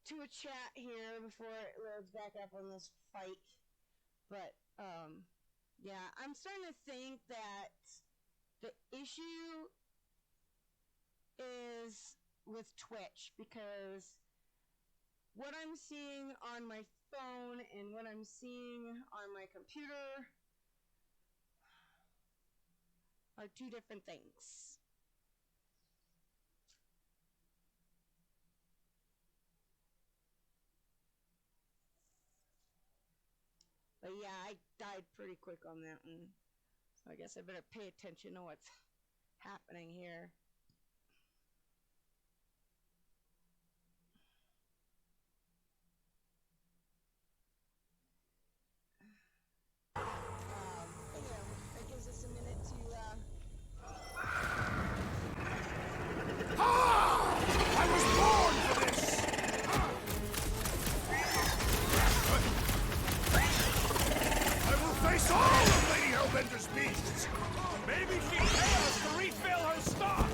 to a chat here before it loads back up on this fight. But, yeah, I'm starting to think that the issue is with Twitch, because what I'm seeing on my phone and what I'm seeing on my computer are two different things. But yeah, I died pretty quick on that one. So I guess I better pay attention to what's happening here. That gives us a minute to, I was born for this! I will face all of Lady Hellbender's beasts! Maybe she'd pay us to refill her stock!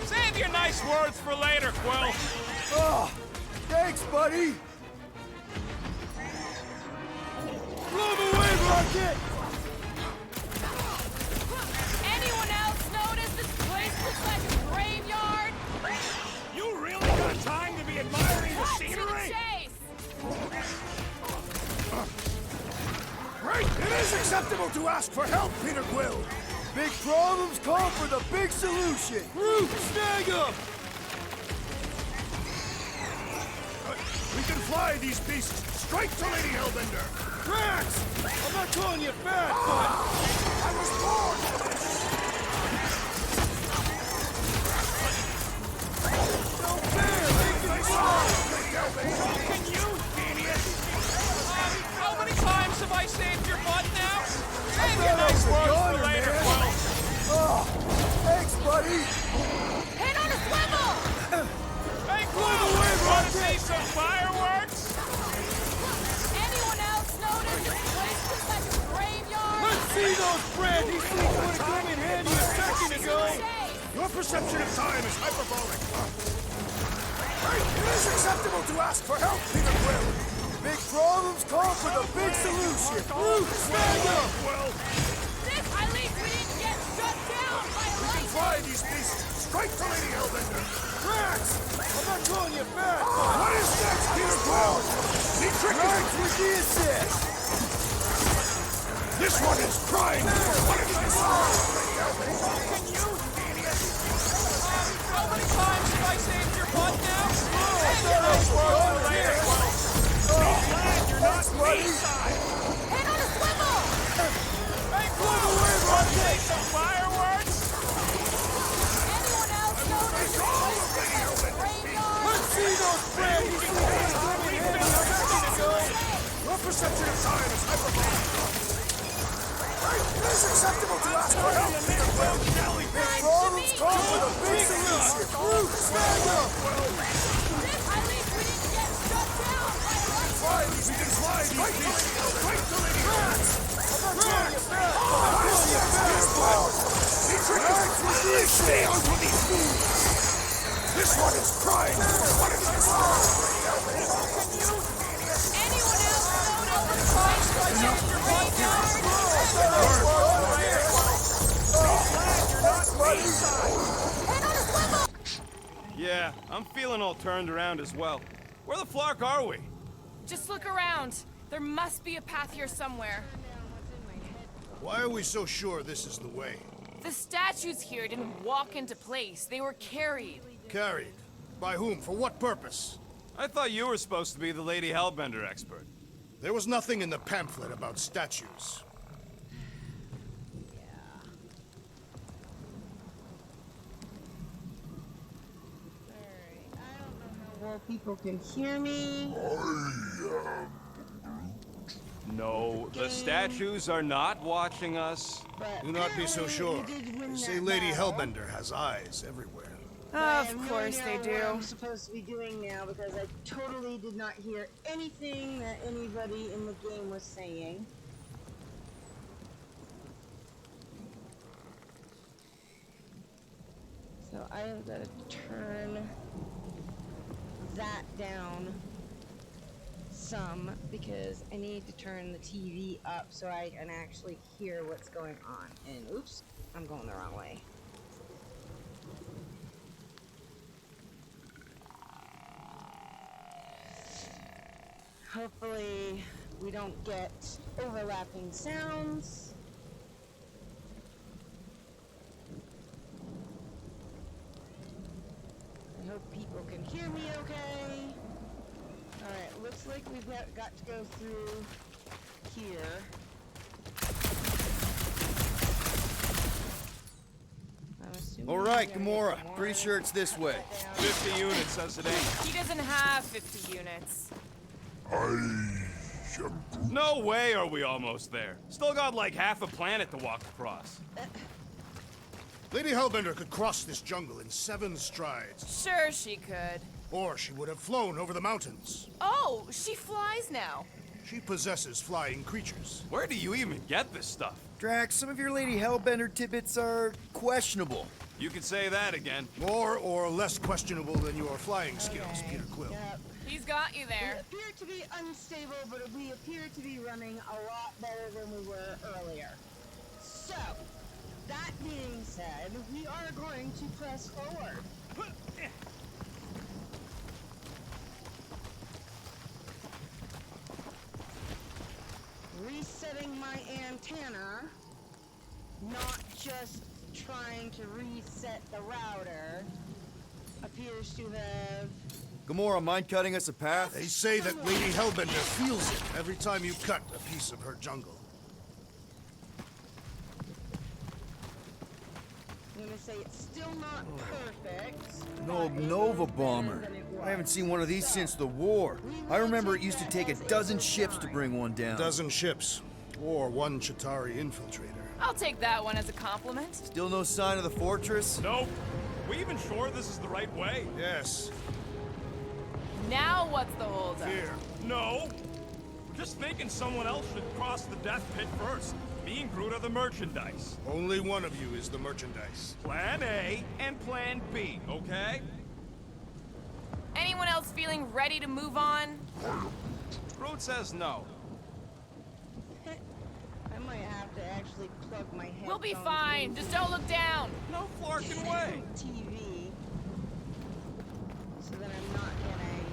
Save your nice words for later, Quill. Oh, thanks, buddy! Blow them away, Rocket! Anyone else notice this place looks like a graveyard? You really got time to be admiring the Cut to the scenery? chase! Right! It is acceptable to ask for help, Peter Quill! Big problems call for the big solution! Groot, snag him! We can fly these beasts straight to Lady Hellbender! Drax! I'm not calling you fat, but... I was born for this! No fair! Make it fly! Lady Hellbender! So can you, genius? How many times have I saved your butt now? Save your nice words for later, Quill. Oh, thanks, buddy! Head on a swivel! Hey, Quill, wanna see some fireworks? Anyone else notice this place looks like a graveyard? Let's see those brandy seeds would have come in handy a second ago! Chase! Your perception of time is hyperbolic. Right, it is acceptable to ask for help, Peter Quill. Big problems call for the big solution. Groot, snag him! Well, This, at least we didn't get shut down by a we can lightning! fly these beasts straight to Lady Hellbender. Drax! I'm not calling you fat, but... What is next, Peter Quill? Be tricky! Drax with the assist! This one is crying! What is this? Lady Hellbender! Can you, genius? How many times have I saved your butt now? Save your nice words for later, Quill. Glad you're not me side! Head on a swivel! Hey, Quill, wanna see some fireworks? Anyone else notice this place looks like a graveyard? Let's see those brandy seeds would have come in handy a second ago! Your perception of time is hyperbolic. Right, it is acceptable to ask for help, Peter Quill. Big problems call for the big solution. Groot, snag him! This, at least we didn't get shut down by a lightning! We can fly these beasts straight to Lady Hellbender. I'm not calling you fat, but I'm calling you fat. Be tricky! Stay on to these fools! This one is crying! What is this? Anyone else notice this place looks like a graveyard? Head on a swivel! Yeah, I'm feeling all turned around as well. Where the flark are we? Just look around. There must be a path here somewhere. Why are we so sure this is the way? The statues here didn't walk into place. They were carried. Carried? By whom? For what purpose? I thought you were supposed to be the Lady Hellbender expert. There was nothing in the pamphlet about statues. More people can hear me. No, the statues are not watching us. But Do not be so sure. apparently we did win They say that Lady battle. Hellbender has eyes everywhere. But I have Of no course idea they what do. I'm supposed to be doing now because I totally did not hear anything that anybody in the game was saying. So I have got to turn that down some because I need to turn the TV up so I can actually hear what's going on. And oops, I'm going the wrong way. Hopefully we don't get overlapping sounds. I hope people can hear me okay. Alright, looks like we've got to go through here. I'm assuming All right, we're gonna Gamora. get more. Pretty sure it's this way. 50 units, says it ain't. He doesn't have 50 units. No way are we almost there. Still got like half a planet to walk across. Lady Hellbender could cross this jungle in 7 strides. Sure she could. Or she would have flown over the mountains. Oh, she flies now. She possesses flying creatures. Where do you even get this stuff? Drax, some of your Lady Hellbender tidbits are questionable. You could say that again. More or less questionable than your flying skills, Peter Quill. Yep. He's got you We there. appear to be unstable, but we appear to be running a lot better than we were earlier. So, that being said, we are going to press forward. Resetting my antenna, not just trying to reset the router, appears to have... Gamora, mind cutting us a path? They say that Lady Hellbender feels it every time you cut a piece of her jungle. I'm gonna say it's still not perfect. No but it Nova is better bomber. than it I haven't was. seen one of these So, since the war. I remember it used to take a dozen ships to bring one A down. dozen ships, or 1 Chitauri infiltrator. I'll take that one as a compliment. Still no sign of the fortress? Nope. We even sure this is the right way? Yes, Now what's the holdup? fear. No. Just thinking someone else should cross the death pit first. Me and Groot are the merchandise. Only one of you is the merchandise. Plan A and Plan B, okay? Anyone else feeling ready to move on? Groot says no. I might have to actually plug my head. We'll be fine. Just don't look down. No flarking way. TV, so that I'm not getting.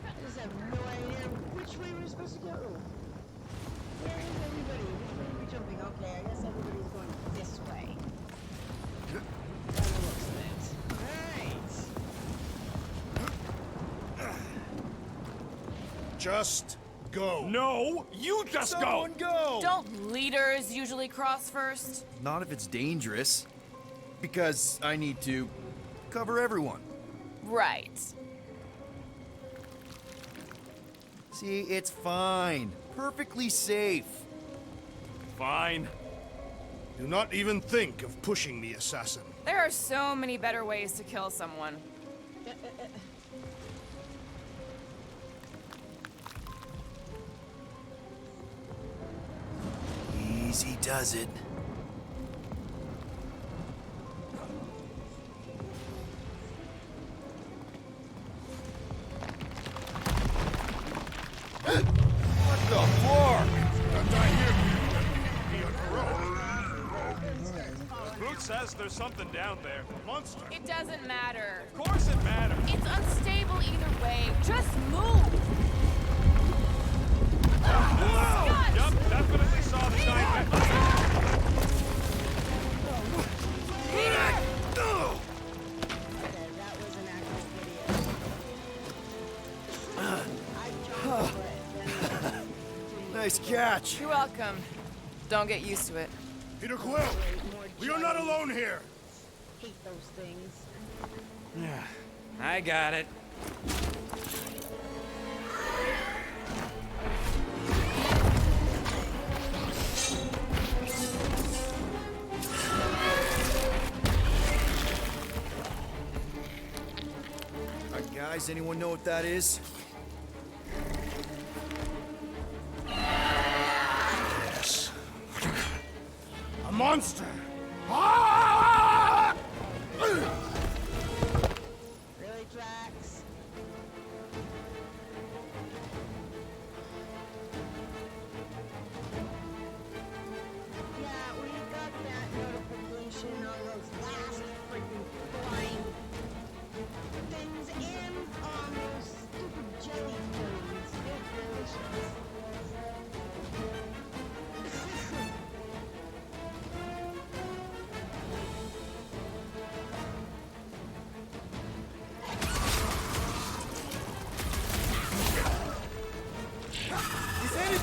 I just have no idea which way we're supposed to go. Where is everybody? Which way are we jumping? Okay, I guess everybody's going this way. By the looks of it. Alright. Just go. No, you just Someone go! Don't leaders usually cross first? Not if it's dangerous. Because I need to cover everyone. Right. See, it's fine. Perfectly safe. Fine. Do not even think of pushing the assassin. There are so many better ways to kill someone. Easy does it. What the fuck? And I hear you are heroic. Groot says there's something down there. Monster. It doesn't matter. Of course it matters. It's unstable either way. Just move. Scott! Yup, definitely saw the giant. Peter! Okay, that was an actual video. I jumped, but then Nice catch. You're welcome. Don't get used to it. Peter Quill, we are not alone here. hate those things. I got it. Guys, anyone know what that is? Yes. A monster. Ah! Really, Drax?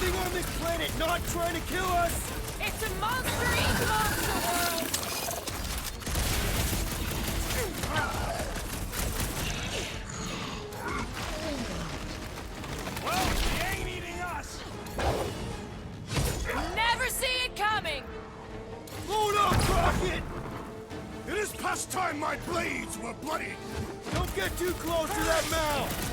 living on this planet, not trying to kill us! It's a monster eat monster world! Well, he ain't eating us! Never see it coming! Load up, Rocket! It is past time my blades were bloody! Don't get too close to that mouth!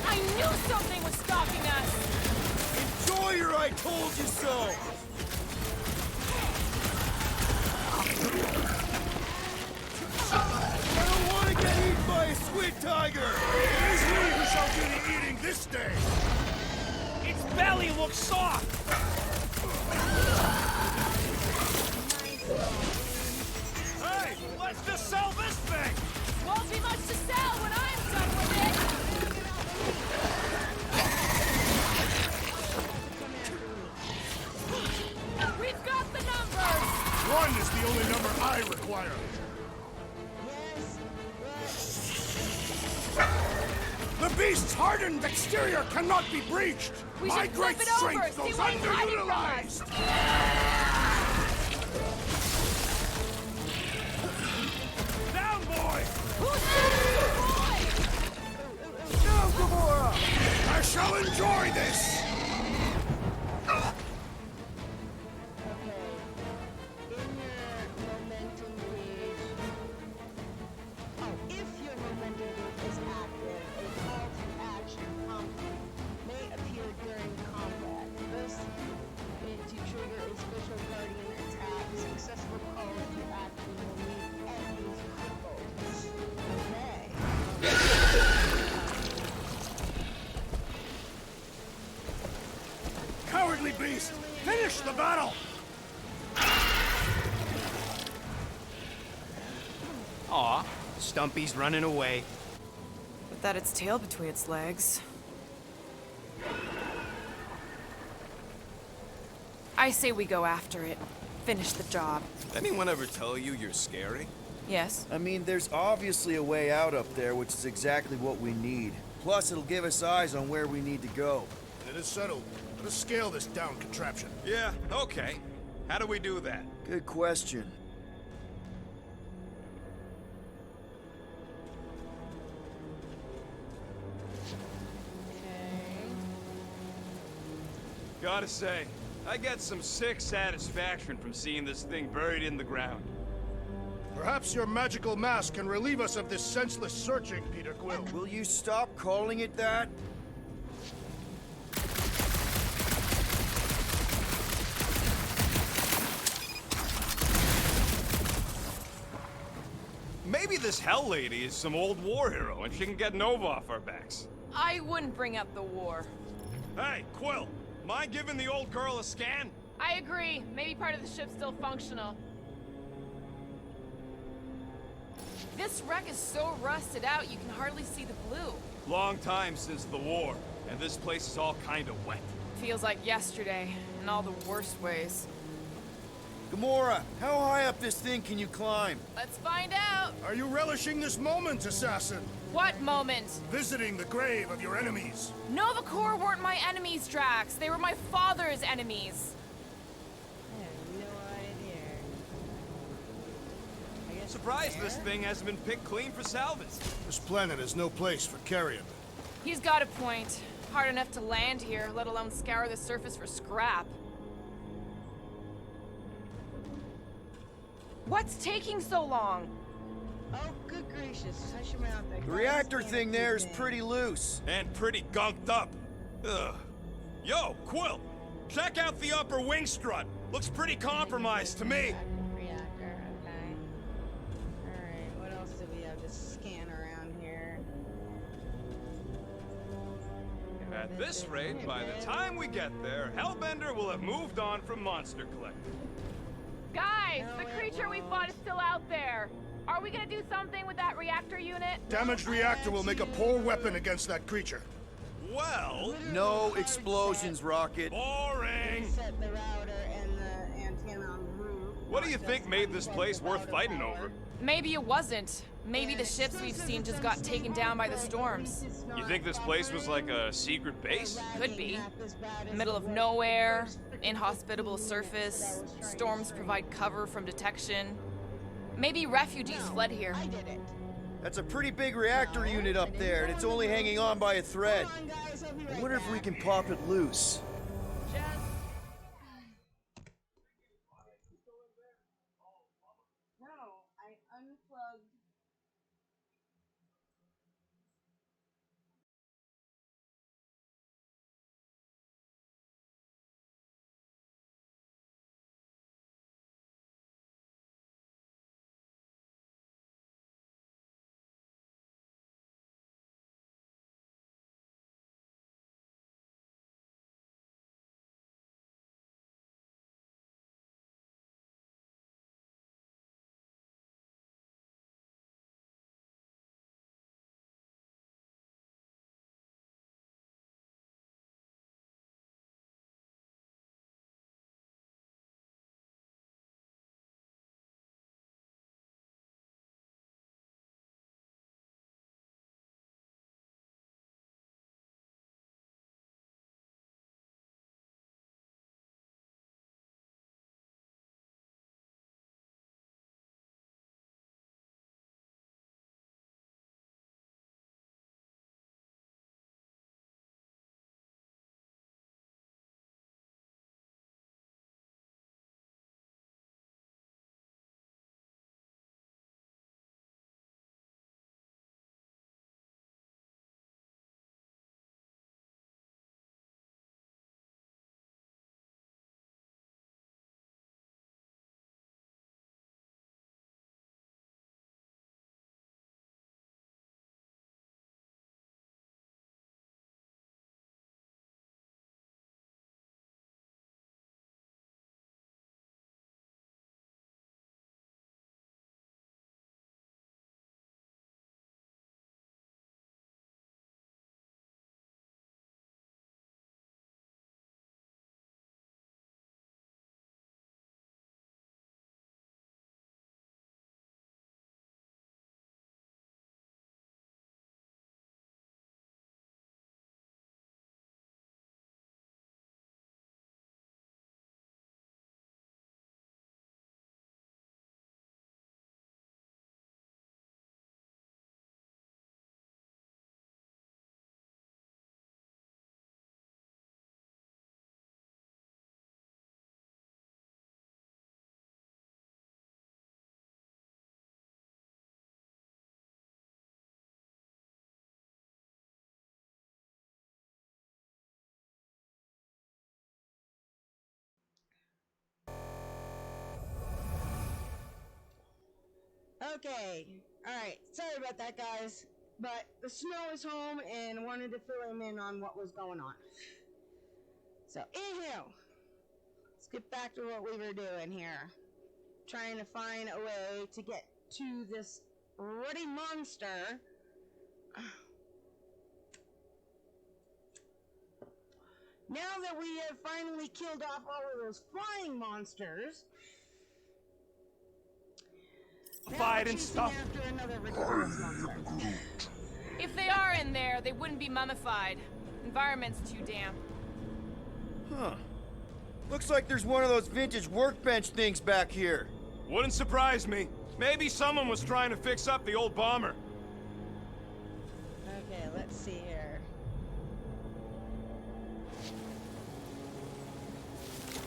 I knew something was stalking us! Enjoy your I told you so! I don't want to get eaten by a squid tiger! It is he who shall do the eating this day! Its belly looks soft! Hey, let's just sell this thing! Won't be much to sell when I'm done with it! We've got the numbers! One is the only number I require. The beast's hardened exterior cannot be breached! We My should great flip it over, strength see goes what he's hiding from us. underutilized! Down, boy! Who's the boy? Now, Gamora! I shall enjoy this! If your momentum gauge is active, a call to action prompt may appear during combat. This is to trigger a special guardian attack. Successful calls to action will leave enemies crippled. Okay. Cowardly beast! Finish the battle! Aw, Stumpy's running away. With that its tail between its legs. I say we go after it. Finish the job. Anyone ever tell you you're scary? Yes? I mean, there's obviously a way out up there, which is exactly what we need. Plus, it'll give us eyes on where we need to go. It is settled. Let us scale this down contraption. Yeah, okay. How do we do that? Good question. Gotta say, I get some sick satisfaction from seeing this thing buried in the ground. Perhaps your magical mask can relieve us of this senseless searching, Peter Quill. Will you stop calling it that? Maybe this Hell Lady is some old war hero and she can get Nova off our backs. I wouldn't bring up the war. Hey, Quill, mind giving the old girl a scan? I agree. Maybe part of the ship's still functional. This wreck is so rusted out you can hardly see the blue. Long time since the war, and this place is all kind of wet. Feels like yesterday, in all the worst ways. Gamora, how high up this thing can you climb? Let's find out. Are you relishing this moment, assassin? What moment? Visiting the grave of your enemies. Nova Corps weren't my enemies, Drax. They were my father's enemies. I have no idea. I guess Surprised there? this thing hasn't been picked clean for salvage. This planet is no place for carrion. He's got a point. Hard enough to land here, let alone scour the surface for scrap. What's taking so long? Oh, good gracious. Hush your mouth. The reactor thing there is pretty loose. And pretty gunked up. Ugh. Yo, Quill, check out the upper wing strut. Looks pretty compromised to me. Reactor, okay. Alright, what else do we have to scan around here? At this rate, by the time we get there, Hellbender will have moved on from Monster Collector. Guys, the creature we fought is still out there. Are we gonna do something with that reactor unit? Damaged reactor will make a poor weapon against that creature. Well, No explosions, Rocket. boring. Set the router and the antenna on the roof. What do you think made this place worth fighting over? Maybe it wasn't. Maybe the ships we've seen just got taken down by the storms. You think this place was like a secret base? Could be. Middle of nowhere, inhospitable surface, storms provide cover from detection. Maybe refugees fled here. I did it. That's a pretty big reactor unit up there, and it's only hanging on by a thread. Come on, guys, I'll be I right wonder if we back. can pop it loose. No, I unplugged. Okay. Alright. Sorry about that, guys. But the snow is home and wanted to fill him in on what was going on. So, anyhow, let's get back to what we were doing here. Trying to find a way to get to this ruddy monster. Now that we have finally killed off all of those flying monsters, Fight and stuff. after another ridiculous monster. If they are in there, they wouldn't be mummified. Environment's too damp. Huh. Looks like there's one of those vintage workbench things back here. Wouldn't surprise me. Maybe someone was trying to fix up the old bomber. Okay, let's see here.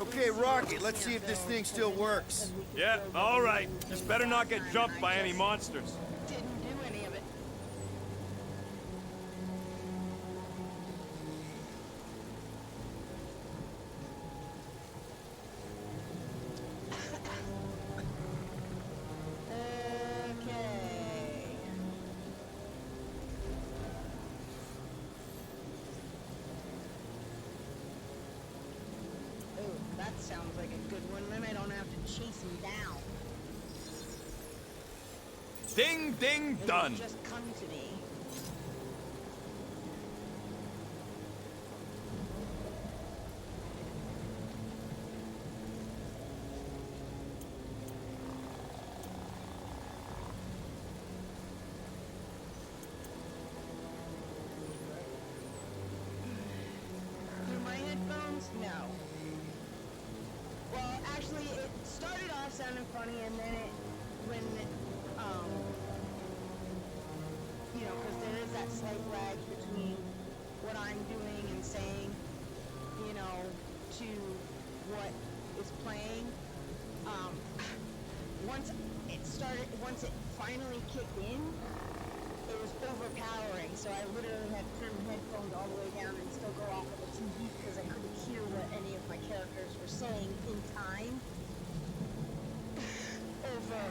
Okay, Rocky, let's see if this thing still works. Yeah, all right. Just better not get jumped by any monsters. Didn't do any of it. Okay. Oh, that sounds like a good one. Then I don't have to chase him down. Ding, ding, It'll done. just come to me. sounded funny, and then when you know, because there is that slight lag between what I'm doing and saying, you know, to what is playing. Once it finally kicked in, it was overpowering, so I literally had to turn the headphones all the way down and still go off of the TV because I couldn't hear what any of my characters were saying in time. Over.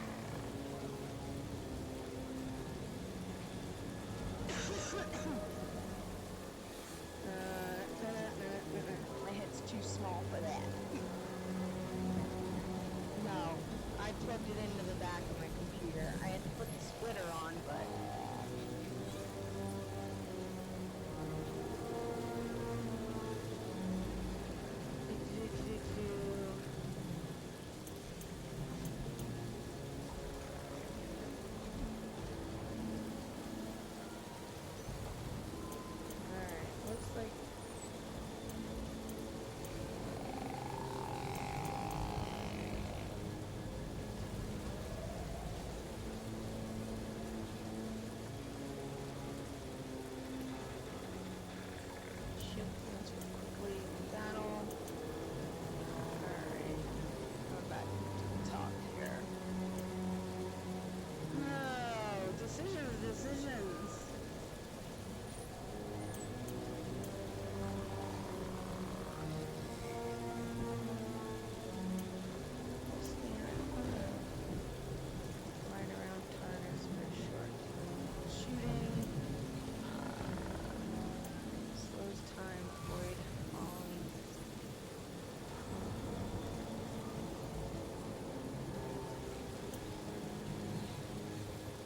My head's too small for that. No, I plugged it into the back of my computer. I had to put the splitter on, but... Alright, looks like... Shield points real quickly. Battle. Alright. Going back to the top here. No! Decisions! Right around targets for short shooting. Slows time, void, falling.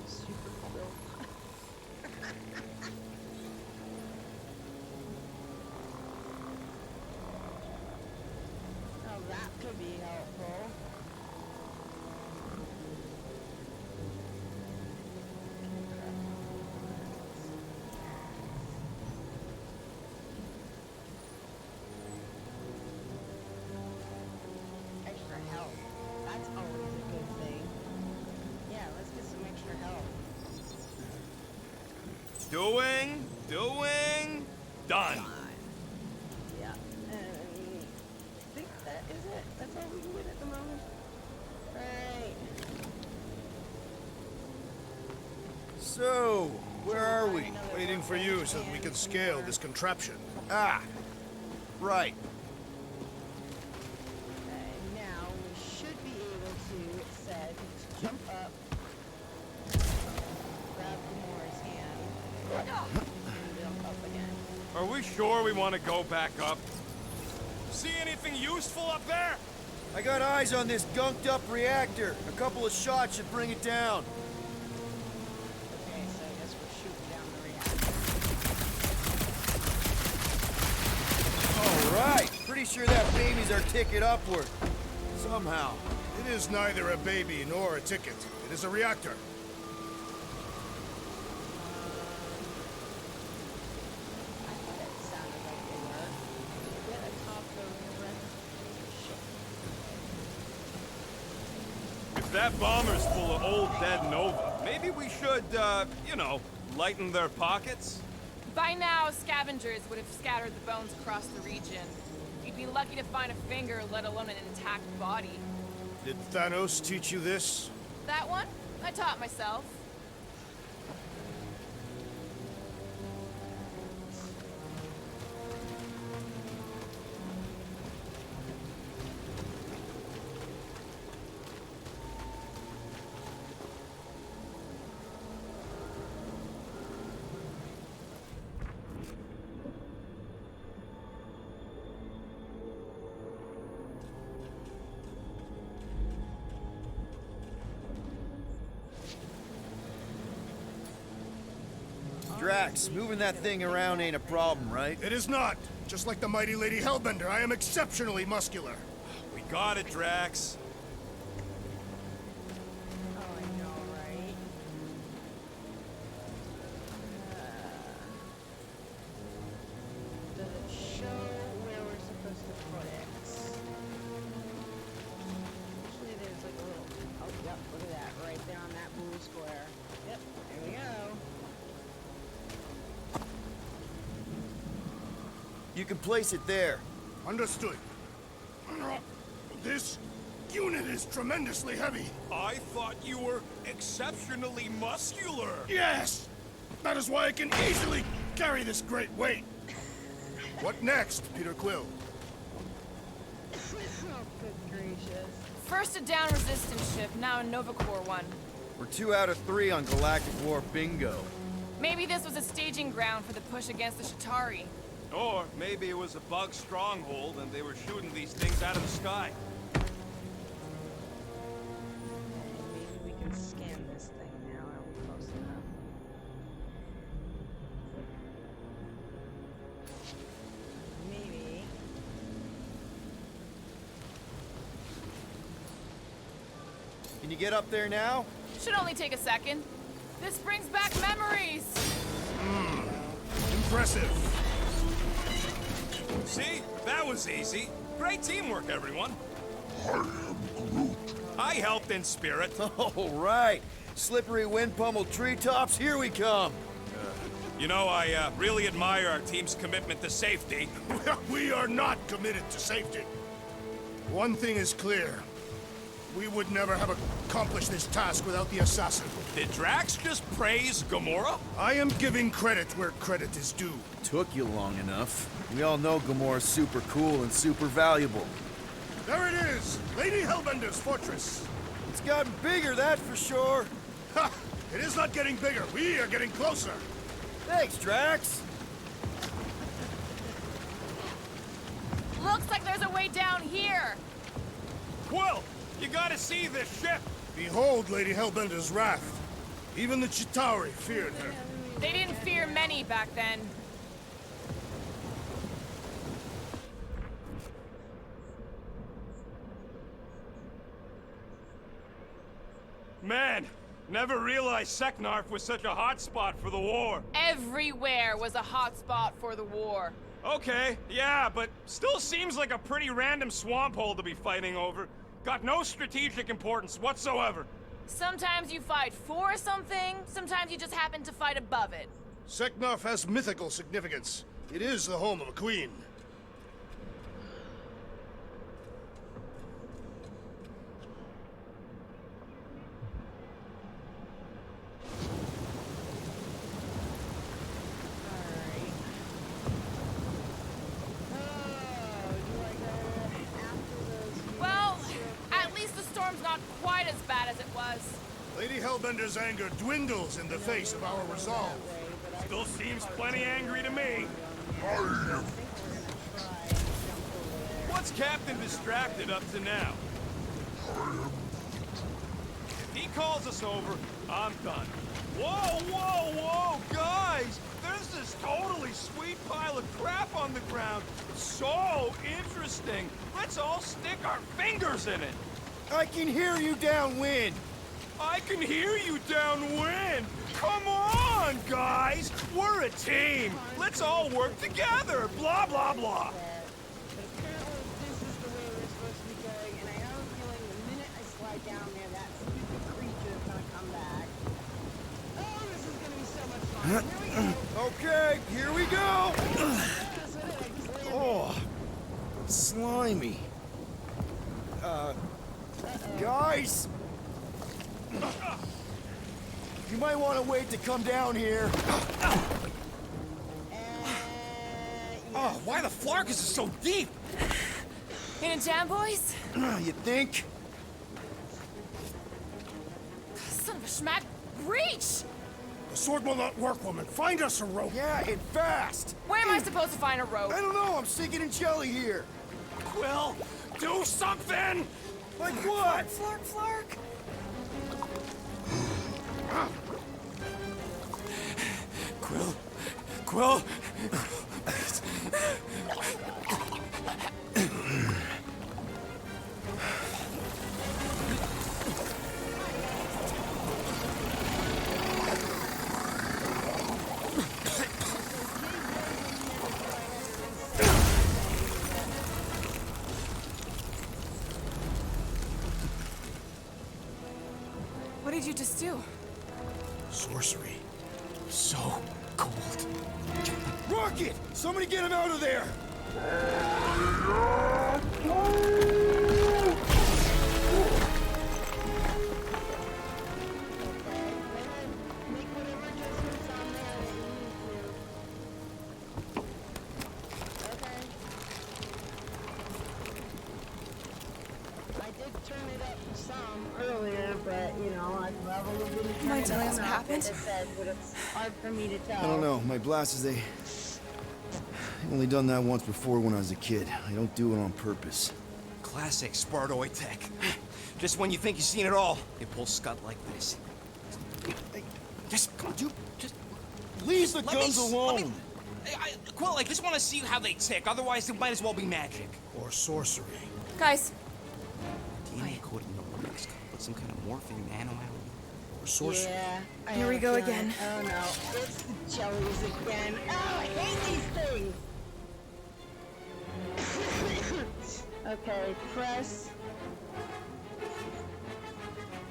Super quill. Oh, that could be helpful. Extra health. That's always a good thing. Yeah, let's get some extra health. Doing, done. Yeah. I think that is it. That's all we can get at the moment. Alright. So, where are we? Waiting for you so that we can scale this contraption. Ah, right. Okay, now we should be able to, it said, jump up, grab Gamora's hand, and jump up again. Are we sure we want to go back up? See anything useful up there? I got eyes on this gunked up reactor. A couple of shots should bring it down. Okay, so I guess we're shooting down the reactor. All right. Pretty sure that baby's our ticket upward. Somehow. It is neither a baby nor a ticket. It is a reactor. I thought it sounded like they were. Get atop the rest ship. If that bomber's full of old dead Nova, maybe we should, you know, lighten their pockets? By now, scavengers would have scattered the bones across the region. You'd be lucky to find a finger, let alone an intact body. Did Thanos teach you this? That one? I taught myself. Drax, moving that thing around ain't a problem, right? It is not. Just like the mighty Lady Hellbender, I am exceptionally muscular. We got it, Drax. Oh, I know, right? Does it show where we're supposed to put it? Usually there's like a little You can place it there. Understood. This unit is tremendously heavy. I thought you were exceptionally muscular. Yes! That is why I can easily carry this great weight. What next, Peter Quill? Oh, good gracious. First a down resistance ship, now a Nova Corps one. We're 2 out of 3 on Galactic War bingo. Maybe this was a staging ground for the push against the Shatari. Or maybe it was a bug stronghold and they were shooting these things out of the sky. Maybe we can scan this thing now. Are we close enough? Maybe. Can you get up there now? Should only take a second. This brings back memories. Impressive. See? That was easy. Great teamwork, everyone. I am Groot. I helped in spirit. All right. Slippery wind-pummeled treetops, here we come. You know, I really admire our team's commitment to safety. We are not committed to safety. One thing is clear. We would never have accomplished this task without the assassin. Did Drax just praise Gamora? I am giving credit where credit is due. Took you long enough. We all know Gamora's super cool and super valuable. There it is! Lady Hellbender's fortress. It's gotten bigger, that's for sure. Ha! It is not getting bigger. We are getting closer. Thanks, Drax. Looks like there's a way down here. Quill, you gotta see this ship. Behold Lady Hellbender's raft. Even the Chitauri feared her. They didn't fear many back then. Man, never realized Seknarf was such a hot spot for the war. Everywhere was a hotspot for the war. Okay, yeah, but still seems like a pretty random swamp hole to be fighting over. Got no strategic importance whatsoever. Sometimes you fight for something, sometimes you just happen to fight above it. Seknarf has mythical significance. It is the home of a queen. Well, at least the storm's not quite as bad as it was. Lady Hellbender's anger dwindles in the face of our resolve. Still seems plenty angry to me. What's Captain Distracted up to now? If he calls us over, I'm done. Whoa, whoa, whoa, guys! There's this totally sweet pile of crap on the ground. So interesting. Let's all stick our fingers in it. I can hear you downwind. I can hear you downwind. Come on, guys. We're a team. Let's all work together. Blah, blah, blah. But apparently this is the way we're supposed to be going, and I have a feeling the minute I slide down there, that stupid creature is gonna come back. Oh, this is gonna be so much fun. Here we go. Okay, here we go. That's what I just landed. Oh, slimy. Guys, you might want to wait to come down here. Oh, why the Flarkus is so deep? In a jam, boys? You think? Son of a schmack, reach! The sword will not work, woman. Find us a rope. Yeah, and fast. Where am I supposed to find a rope? I don't know. I'm sinking in jelly here. Quill, do something! Like what? Flark, flark. Quill. What did you just do? Sorcery. So cold. Rocket! Somebody get him out of there! Make whatever adjustments on there that you need to. Okay. I did turn it up some earlier, but you know, I'd probably didn't turn Mind it telling up us what enough, happened? like I said, but it's hard for me to tell. I don't know. My blasters, they only done that once before when I was a kid. I don't do it on purpose. Classic Spartoid tech. Just when you think you've seen it all, they pull scut like this. Hey, just come on, dude. Just Leave the let guns me, alone! Quill, I just want to see how they tick. Otherwise, it might as well be magic. Or sorcery. Guys, DNA coded Norbix. Put some kind of morphing nano out. Or sorcery. Yeah. I Here have we a go feeling- again. Oh no, it's the jellies again. Oh, I hate these things. Okay, press.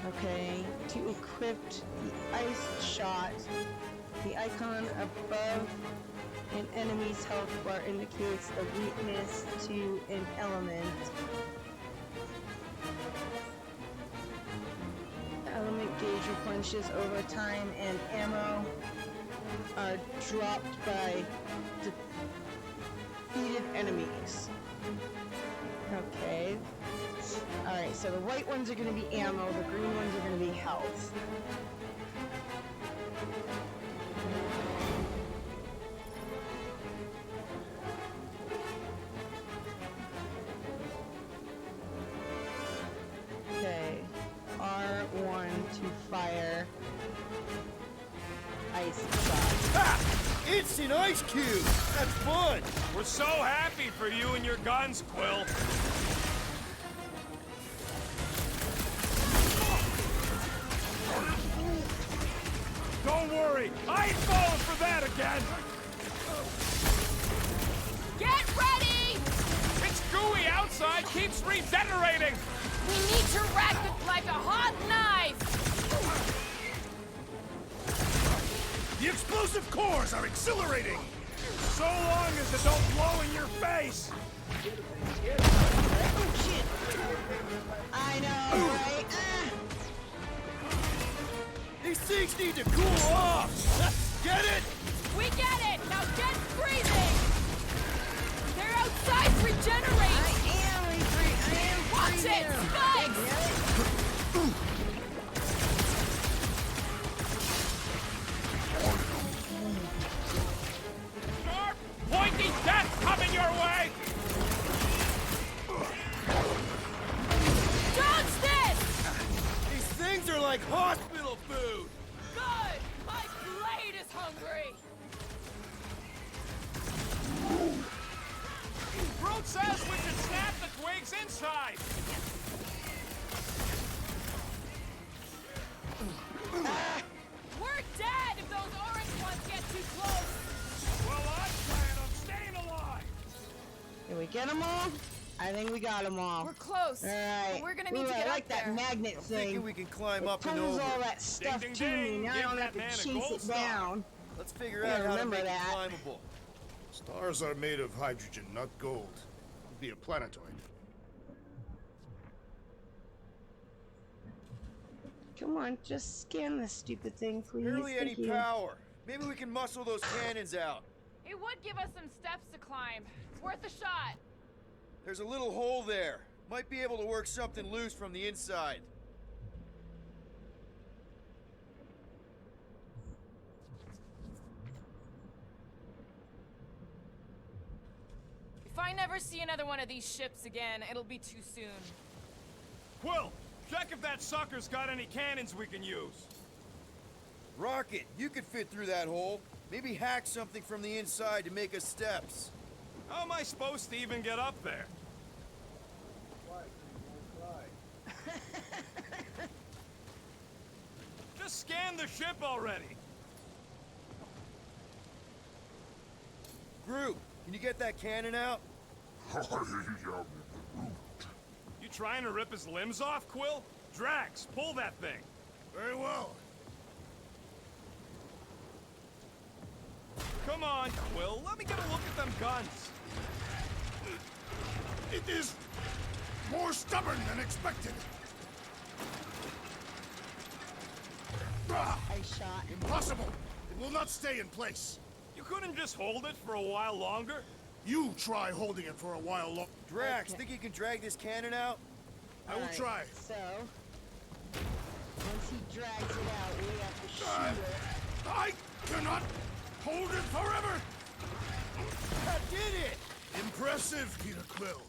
Okay, to equip the ice shot, the icon above an enemy's health bar indicates a weakness to an element. The element gauge replenishes over time and ammo are dropped by defeated enemies. Okay. Alright, so the white ones are going to be ammo, the green ones are going to be health. Okay. R1 to fire ice shot. Ha! Instant ice cube! That's fun! We're so happy for you and your guns, Quill. Don't worry, I ain't falling for that again. Get ready! It's gooey outside, keeps regenerating! We need to rack it like a hot knife! The explosive cores are exhilarating! So long as it don't blow in your face. Oh shit! I know, right? These things need to cool off! Get it? We get it! Now get freezing! They're outside regenerating! I am Watch freezing. it! Spikes! Sharp, pointy death coming your way! Dodge this! These things are like hospital food! Good! My blade is hungry! Brute says we should snap the twigs inside! We're dead if those orange ones get too close! Well, I plan on staying alive. Did we get them all? I think we got them all. We're close. Alright. But we're gonna need to I get like up that there. magnet I'm thing. thinking we can climb up and Pulls over. all that stuff ding, to me. ding. Now I Give don't that have to man a chase gold it star. down. Let's figure Yeah, out how to remember make it that. climbable. Stars are made of hydrogen, not gold. It'd be a planetoid. Come on, just scan this stupid thing, please. Barely any Thank you. power. Maybe we can muscle those cannons out. It would give us some steps to climb. It's worth a shot. There's a little hole there. Might be able to work something loose from the inside. If I never see another one of these ships again, it'll be too soon. Quill, check if that sucker's got any cannons we can use. Rocket, you could fit through that hole. Maybe hack something from the inside to make us steps. How am I supposed to even get up there? Just scan the ship already. Groot, can you get that cannon out? You trying to rip his limbs off, Quill? Drax, pull that thing. Very well. Come on, Quill, let me get a look at them guns. It is more stubborn than expected. Ah, I shot. impossible! It will not stay in place. You couldn't just hold it for a while longer? You try holding it for a while longer. Drax, Okay. think you can drag this cannon out? I will Alright, try. So, once he drags it out, we have to shoot it. I cannot hold it forever! I did it! Impressive, Peter Quill.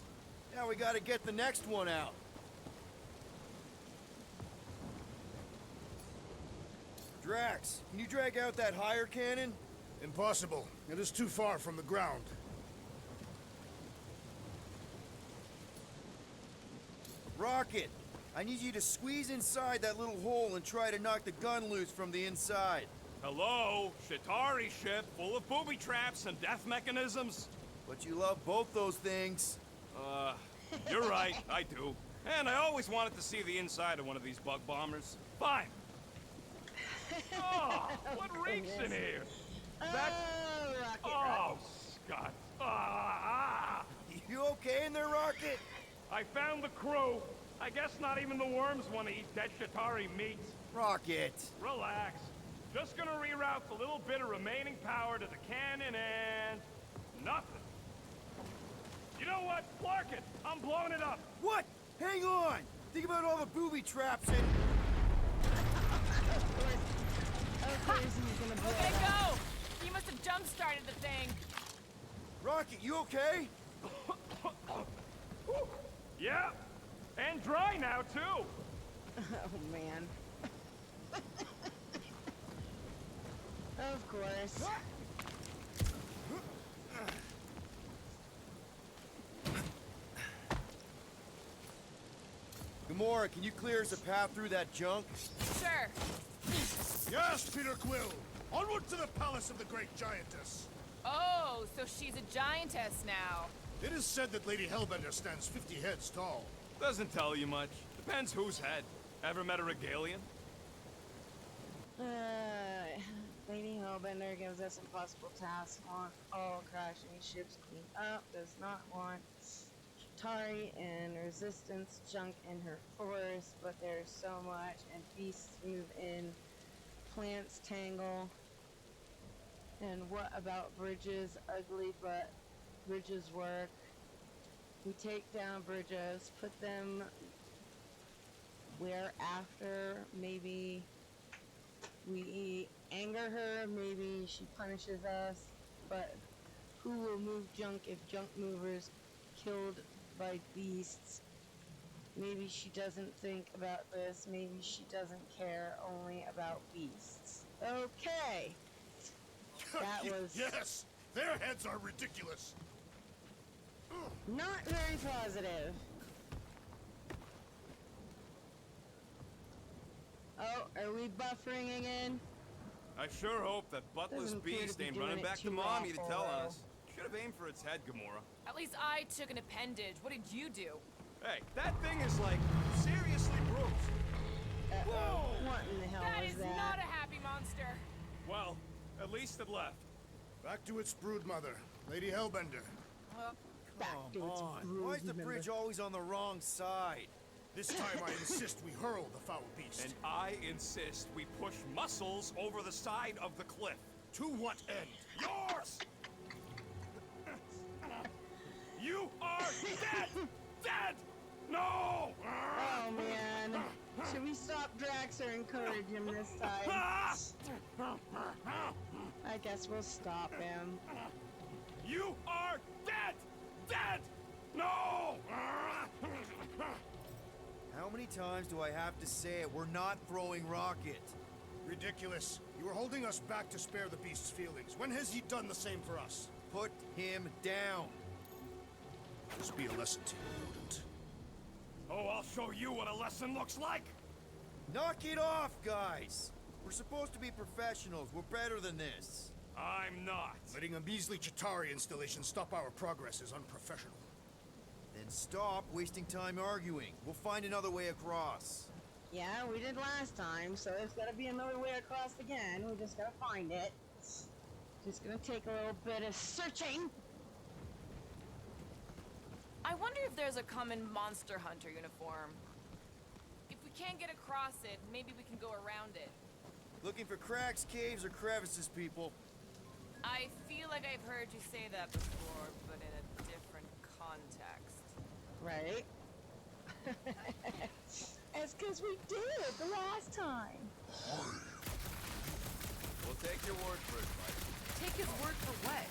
Now we gotta get the next one out. Drax, can you drag out that higher cannon? Impossible. It is too far from the ground. Rocket, I need you to squeeze inside that little hole and try to knock the gun loose from the inside. Hello? Chitauri ship full of booby traps and death mechanisms? But you love both those things. You're right, I do. And I always wanted to see the inside of one of these bug bombers. Fine. Oh, what reeks in here? That's... Rocket, Oh, Scott. Ah! You okay in there, Rocket? I found the crew. I guess not even the worms want to eat dead Chitauri meat. Rocket. Relax. Just gonna reroute the little bit of remaining power to the cannon and... nothing. You know what? Clark it! I'm blowing it up! What? Hang on! Think about all the booby traps and... Of course he's gonna blow Okay, it up. go! You must have jump-started the thing. Rocket, you okay? Yeah, and dry now, too! Oh, man. Of course. Gamora, can you clear us a path through that junk? Sure. Yes, Peter Quill! Onward to the palace of the great giantess! Oh, so she's a giantess now. It is said that Lady Hellbender stands 50 heads tall. Doesn't tell you much. Depends whose head. Ever met a Regalian? Lady Hellbender gives us impossible tasks on all crashing ships clean up, does not want Chitauri and Resistance junk in her forest, but there's so much, and beasts move in, plants tangle. And what about bridges? Ugly, but bridges work. We take down bridges, put them where after, maybe we anger her, maybe she punishes us, but who will move junk if junk movers killed by beasts? Maybe she doesn't think about this, maybe she doesn't care only about beasts. Okay! That was Yes! Their heads are ridiculous! not very positive. Oh, are we buffering again? I sure hope that buttless Doesn't appear to beast be ain't doing running it back to too mommy to awful, tell on though. us. Should have aimed for its head, Gamora. At least I took an appendage. What did you do? Hey, that thing is like seriously bruised. Uh-oh. What in the hell That was is that? not a happy monster. Well, at least it left. Back to its brood mother, Lady Hellbender. Back to its Why is brood the member. bridge always on the wrong side? This time I insist we hurl the foul beast. And I insist we push muscles over the side of the cliff. To what end? Yours! You are dead! Dead! No! Oh man. Should we stop Drax or encourage him this time? I guess we'll stop him. You are dead! Dead! No! How many times do I have to say it? We're not throwing Rocket. Ridiculous. You were holding us back to spare the beast's feelings. When has he done the same for us? Put him down. This be a lesson to you, rodent. Oh, I'll show you what a lesson looks like! Knock it off, guys. We're supposed to be professionals. We're better than this. I'm not. Letting a measly Chitauri installation stop our progress is unprofessional. Then stop wasting time arguing. We'll find another way across. Yeah, we did last time, so there's gotta be another way across again. We just gotta find it. It's just gonna take a little bit of searching. I wonder if there's a common monster hunter uniform. If we can't get across it, maybe we can go around it. Looking for cracks, caves, or crevices, people. I feel like I've heard you say that before, but in a different context. Right? It's because we did the last time. We'll take your word for it, Mike. Take his word for what?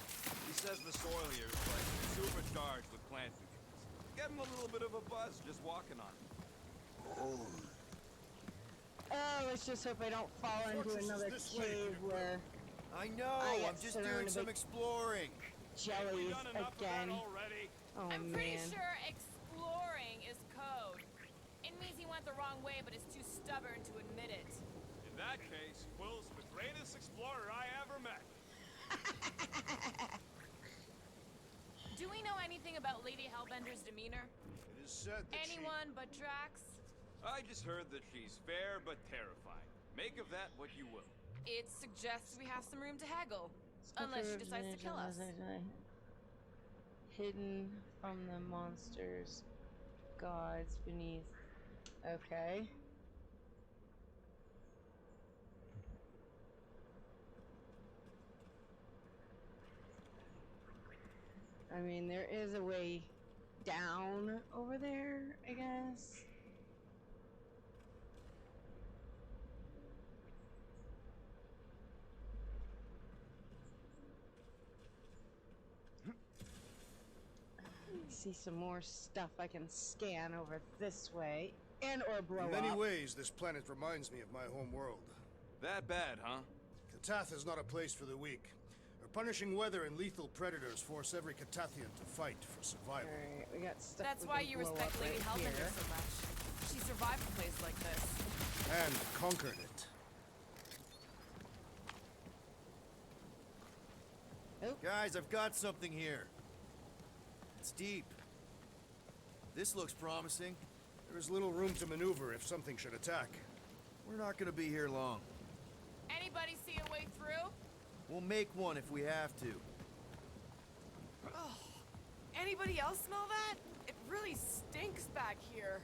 He says the soil here is like supercharged with plant nutrients. Get him a little bit of a buzz just walking on it. Oh, let's just hope I don't fall into Fortress is another this way, cave Peter where I know, I get I'm just surrounded doing some by- exploring. We've jellies done enough of that again. already. Oh I'm pretty man. sure exploring is code. It means he went the wrong way, but is too stubborn to admit it. In that case, Will's the greatest explorer I ever met. Do we know anything about Lady Hellbender's demeanor? It is said that Anyone but Drax? I just heard that she's fair but terrifying. Make of that what you will. It suggests we have some room to haggle. Unless she decides to kill us. Hidden from the monsters, gods beneath. Okay. I mean, there is a way down over there, I guess. See some more stuff I can scan over this way and or blow in many up. ways, this planet reminds me of my home world. That bad, huh? Katath is not a place for the weak. Her punishing weather and lethal predators force every Katathian to fight for survival. Alright, we got stuff. That's we why can you blow respect up Lady right Hellbender here. so much. She survived a place like this. And conquered it. Guys, I've got something here. It's deep. This looks promising. There is little room to maneuver if something should attack. We're not gonna be here long. Anybody see a way through? We'll make one if we have to. Anybody else smell that? It really stinks back here.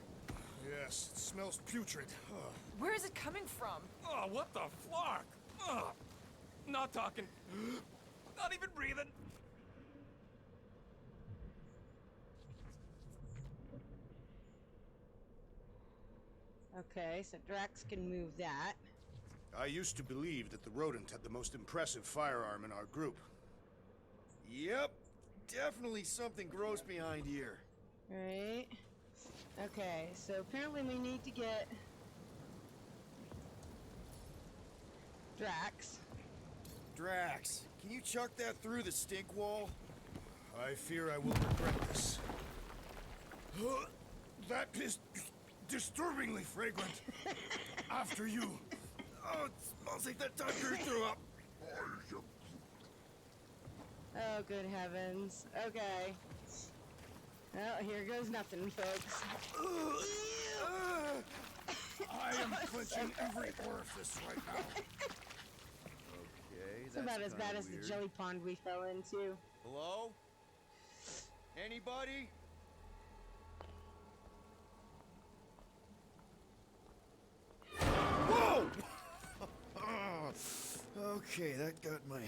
Yes, it smells putrid. Ugh. Where is it coming from? Oh, what the flark? Ugh. Not talking. Not even breathing. Okay, so Drax can move that. I used to believe that the rodent had the most impressive firearm in our group. Yep. Definitely something gross behind here. Right. Okay, so apparently we need to get Drax. Drax, can you chuck that through the stink wall? I fear I will regret this. That is disturbingly fragrant. After you. Oh, it smells like that tiger threw up. Oh, good heavens. Okay. Well, here goes nothing, folks. I am clenching every orifice right now. Okay, It's about as bad as the jelly pond we fell into. Hello? Anybody? Whoa! Okay, that got my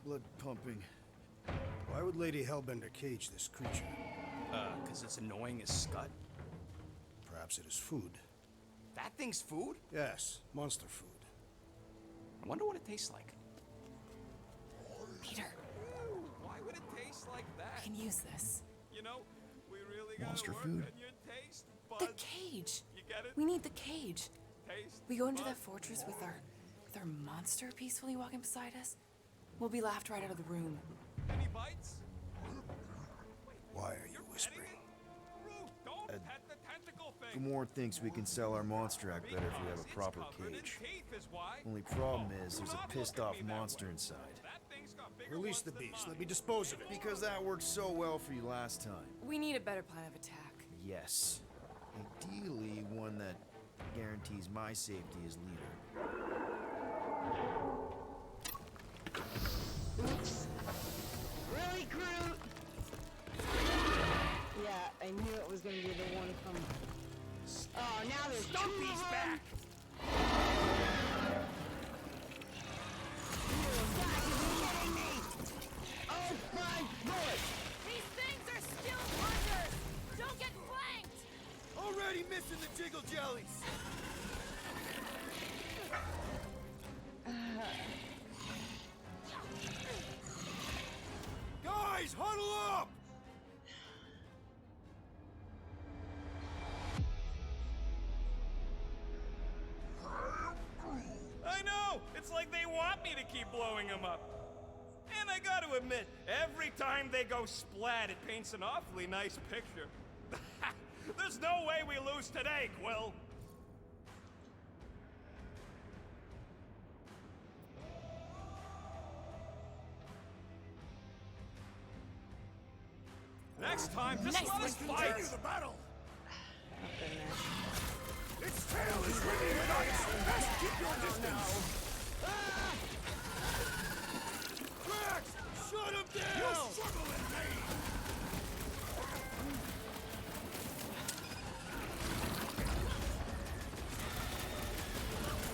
blood pumping. Why would Lady Hellbender cage this creature? 'Cause it's annoying as scut. Perhaps it is food. That thing's food? Yes, monster food. I wonder what it tastes like. Peter, Why would it taste like I that? can use this. You know, we really gotta Monster work food. on your taste The buds. cage. You get it? We need the cage. Taste We go into that buds. fortress with our monster peacefully walking beside us. We'll be laughed right out of the room. Any bites? Why are you You're petting whispering? it? Rude, don't pet the tentacle thing. Gamorn thinks we can sell our monster act better if we have a Because proper it's covered in cage. teeth is why. Only problem Oh, is do there's a not pissed look at off me that monster way. inside. That thing's got bigger Release ones the than beast. mine. Let me dispose of it. Because that worked so well for you last time. We need a better plan of attack. Yes. Ideally, one that guarantees my safety as leader. Oops. Really, Groot? like they want me to keep blowing them up. And I gotta admit, every time they go splat, it paints an awfully nice picture. There's no way we lose today, Quill. Next time, just let us fight! Continue the battle! Oh, goodness. Its tail is ringing with ice! Best keep your distance! Drax! Shut him down! You struggle in vain!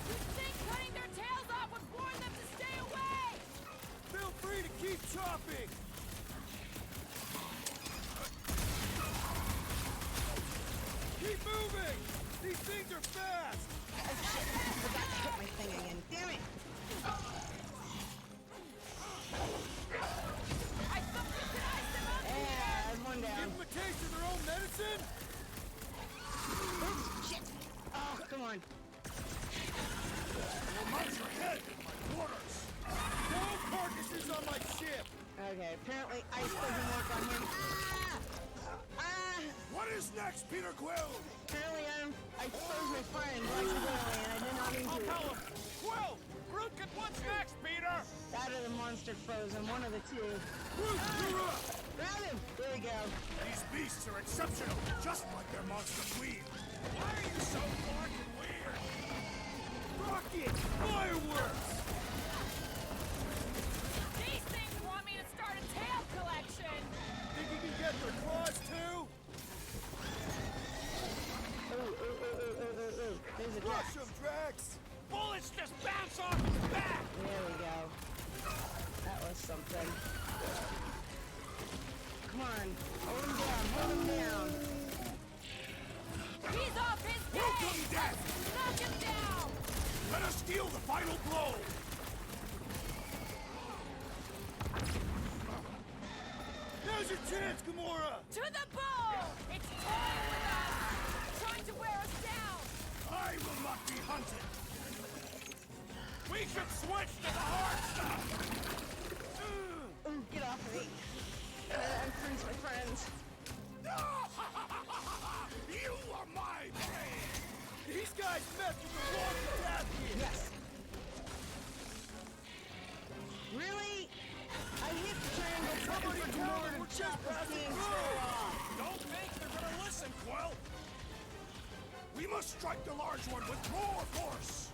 You think cutting their tails off would warn them to stay away? Feel free to keep chopping! Keep moving! These things are fast! Oh shit! I forgot to hit my thing again. Damn it! I subsidized them up Yeah, there's one Give down. them a taste of their own medicine? Oops, shit! Oh, come on. Well, mount your head in my quarters! No carcasses on my ship! Okay, apparently ice doesn't work on him. Ah! Ah! What is next, Peter Quill? Apparently I froze my friend accidentally and I did not mean I'll to. tell him! Quill! Groot, what's next, Peter? That or the monster frozen, one of the two. Groot, you're up! Grab him! There we go. These beasts are exceptional, just like their monster queen. Why are you so fucking weird? Rocket! Fireworks! These things want me to start a tail collection! Think you can get their claws too? There's a Rush Drax. them, Drax! Bullets just bounce off his back! There we go. That was something. Come on. Hold him down, hold him down. He's off his Welcome, game! death! Knock him down! Let us deal the final blow! Now's your chance, Gamora! To the bull! It's toying with us! Trying to wear us down! I will not be hunted! We should switch to the hard stuff! Ooh, get off of me. I'm friends with friends. You are my prey! These guys met with the wrong Davian! Yes. Really? I hit the triangle button Somebody for tell Gamora them to we're just chop his passing damn through. tail off. Don't think they're gonna listen, Quill! We must strike the large one with more force!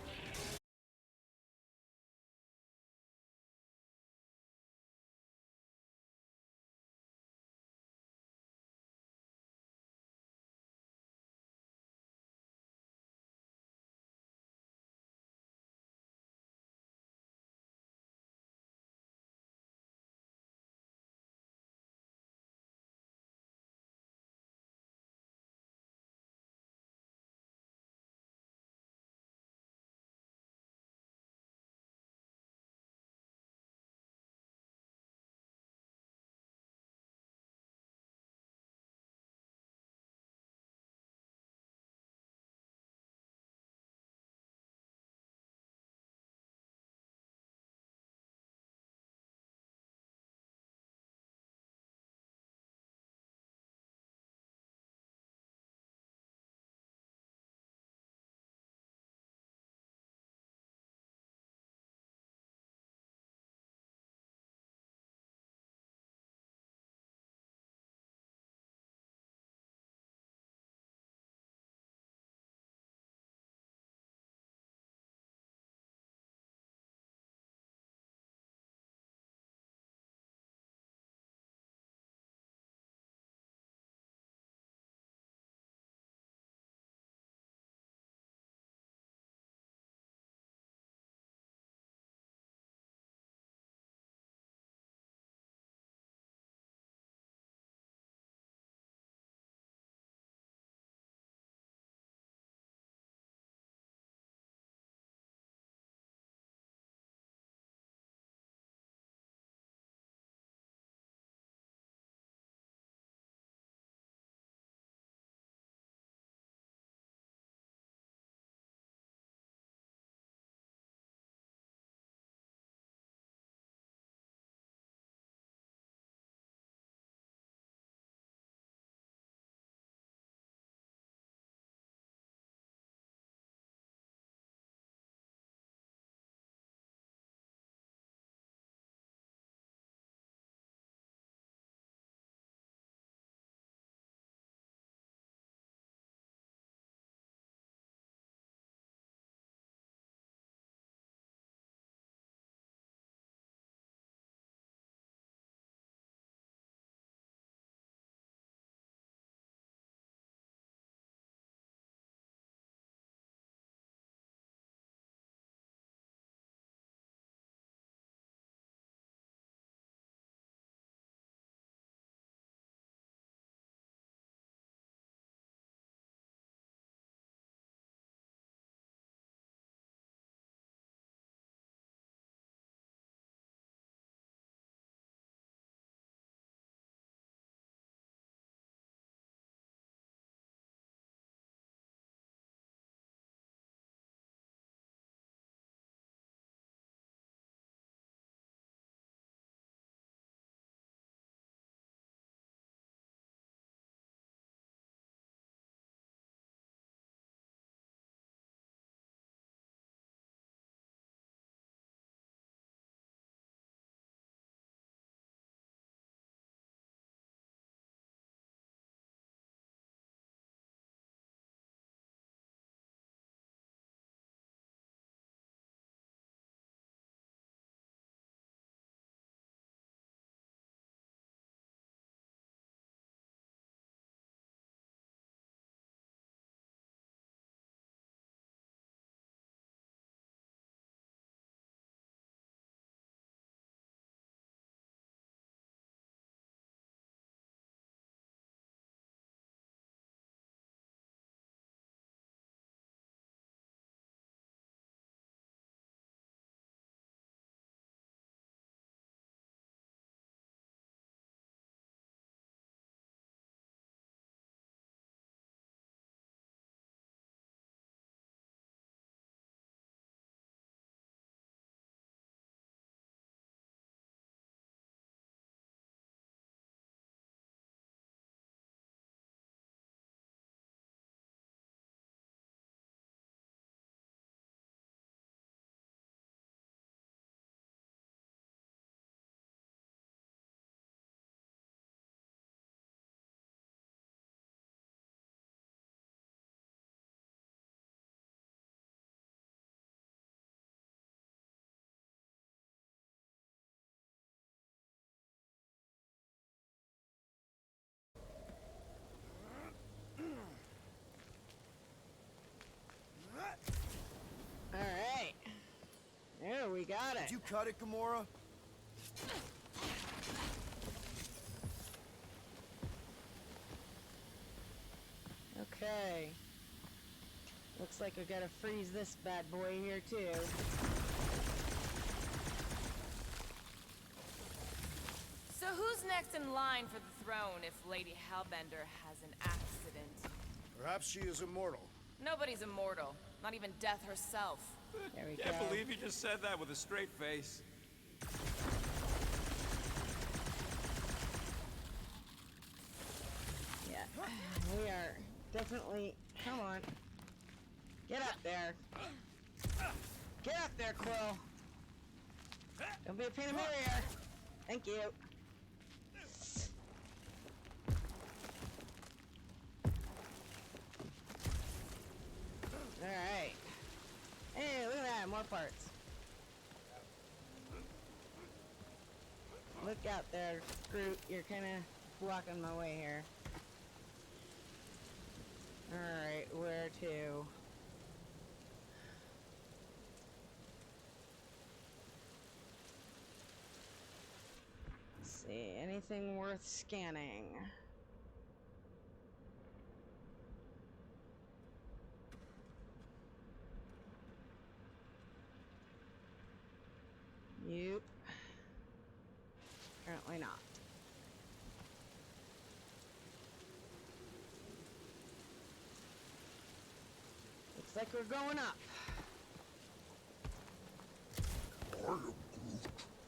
Did you cut it, Gamora? Okay. Looks like we gotta freeze this bad boy here too. So who's next in line for the throne if Lady Hellbender has an accident? Perhaps she is immortal. Nobody's immortal. Not even death herself. There we Can't go. believe you just said that with a straight face. Yeah. We are definitely... Come on. Get up there. Get up there, Quill. Don't be a pain in the rear. Thank you. Alright. Hey, look at that, more parts. Look out there, Groot. You're kind of blocking my way here. Alright, where to? Let's see, anything worth scanning? Nope. Apparently not. Looks like we're going up.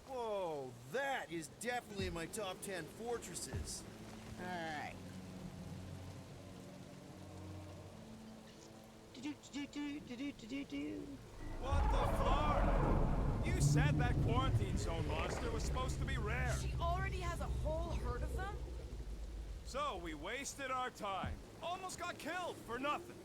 Whoa, that is definitely in my top 10 fortresses. Alright. Do-do-do-do-do-do-do-do. What the fuck? You said that quarantine zone monster was supposed to be rare. She already has a whole herd of them? So we wasted our time. Almost got killed for nothing.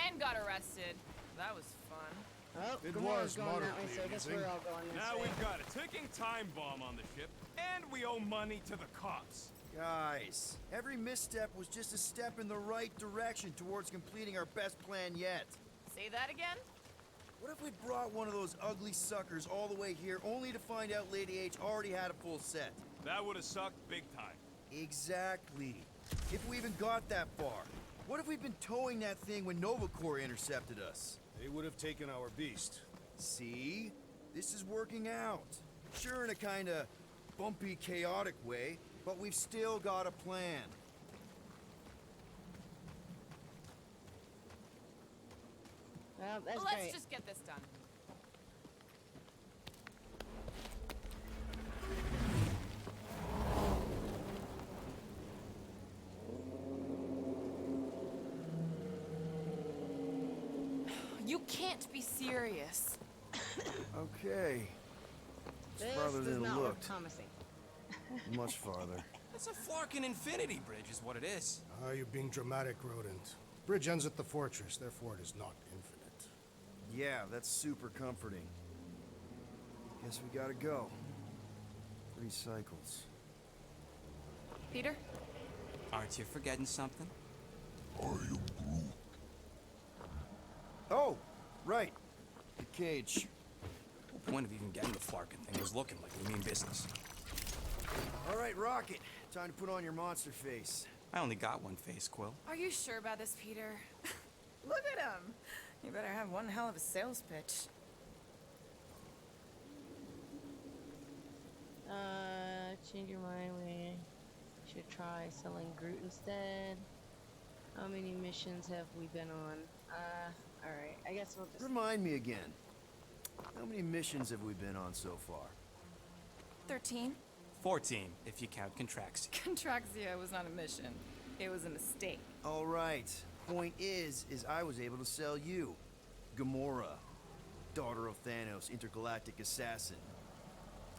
And got arrested. That was fun. Oh, It Gamora's was going that way, moderately so I guess amusing. we're all going this Now way. we've got a ticking time bomb on the ship, and we owe money to the cops. Guys, every misstep was just a step in the right direction towards completing our best plan yet. Say that again? What if we brought one of those ugly suckers all the way here only to find out Lady H already had a full set? That would have sucked big time. Exactly. If we even got that far. What if we'd been towing that thing when Nova Corps intercepted us? They would have taken our beast. See? This is working out. Sure, in a kinda bumpy, chaotic way, but we've still got a plan. Well, that's Let's great. just get this done. You can't be serious. Okay. This farther does than it not look looked. promising. Much farther. It's a Flarkin infinity bridge is what it is. Ah, you're being dramatic, Rodent. Bridge ends at the fortress, therefore it is not infinite. Yeah, that's super comforting. Guess we gotta go. 3 cycles. Peter? Aren't you forgetting something? Oh, right. The cage. The point of even getting the Flarkin thing was looking like we mean business. All right, Rocket. Time to put on your monster face. I only got one face, Quill. Are you sure about this, Peter? Look at him. You better have one hell of a sales pitch. Change your mind. We should try selling Groot instead. How many missions have we been on? Alright. I guess we'll just... Remind me again. How many missions have we been on so far? 13? 14, if you count Contraxia. Contraxia was not a mission. It was a mistake. All right. Point is I was able to sell you. Gamora, daughter of Thanos, intergalactic assassin.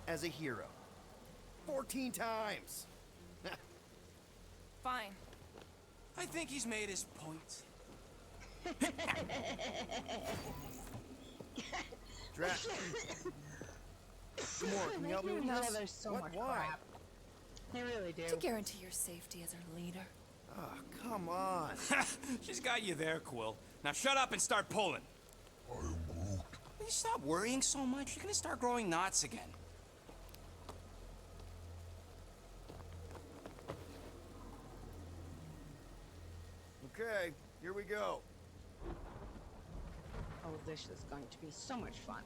As a hero. 14 times! Fine. I think he's made his point. Drax. Gamora, can you help me with No, this? there's so What? much Why? crap. They really do. To guarantee your safety as our leader. Oh, come on. She's got you there, Quill. Now shut up and start pulling. you stop worrying so much? You're gonna start growing knots again. Okay, here we go. Oh, this is going to be so much fun.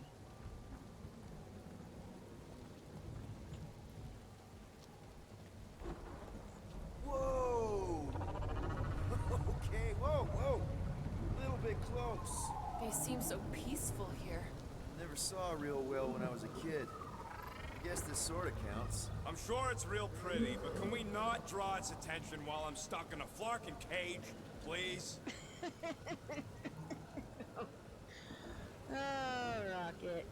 Whoa! Okay, whoa! A little bit close. They seem so peaceful here. Never saw real well when I was a kid. I guess this sort of counts. I'm sure it's real pretty, but can we not draw its attention while I'm stuck in a flarkin' cage, please? Oh, Rocket.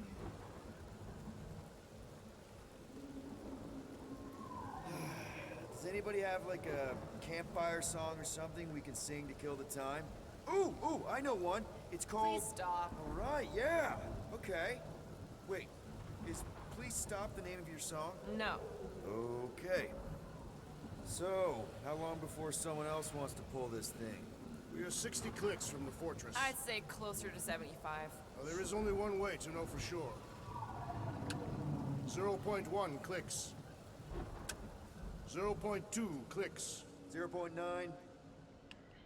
Does anybody have like a campfire song or something we can sing to kill the time? Ooh, I know one. It's called... Please stop. All right, yeah. Okay. Wait, is Please Stop the name of your song? No. Okay. So, how long before someone else wants to pull this thing? We are 60 clicks from the fortress. I'd say closer to 75. Now, there is only one way to know for sure. 0.1 clicks. 0.2 clicks. 0.9,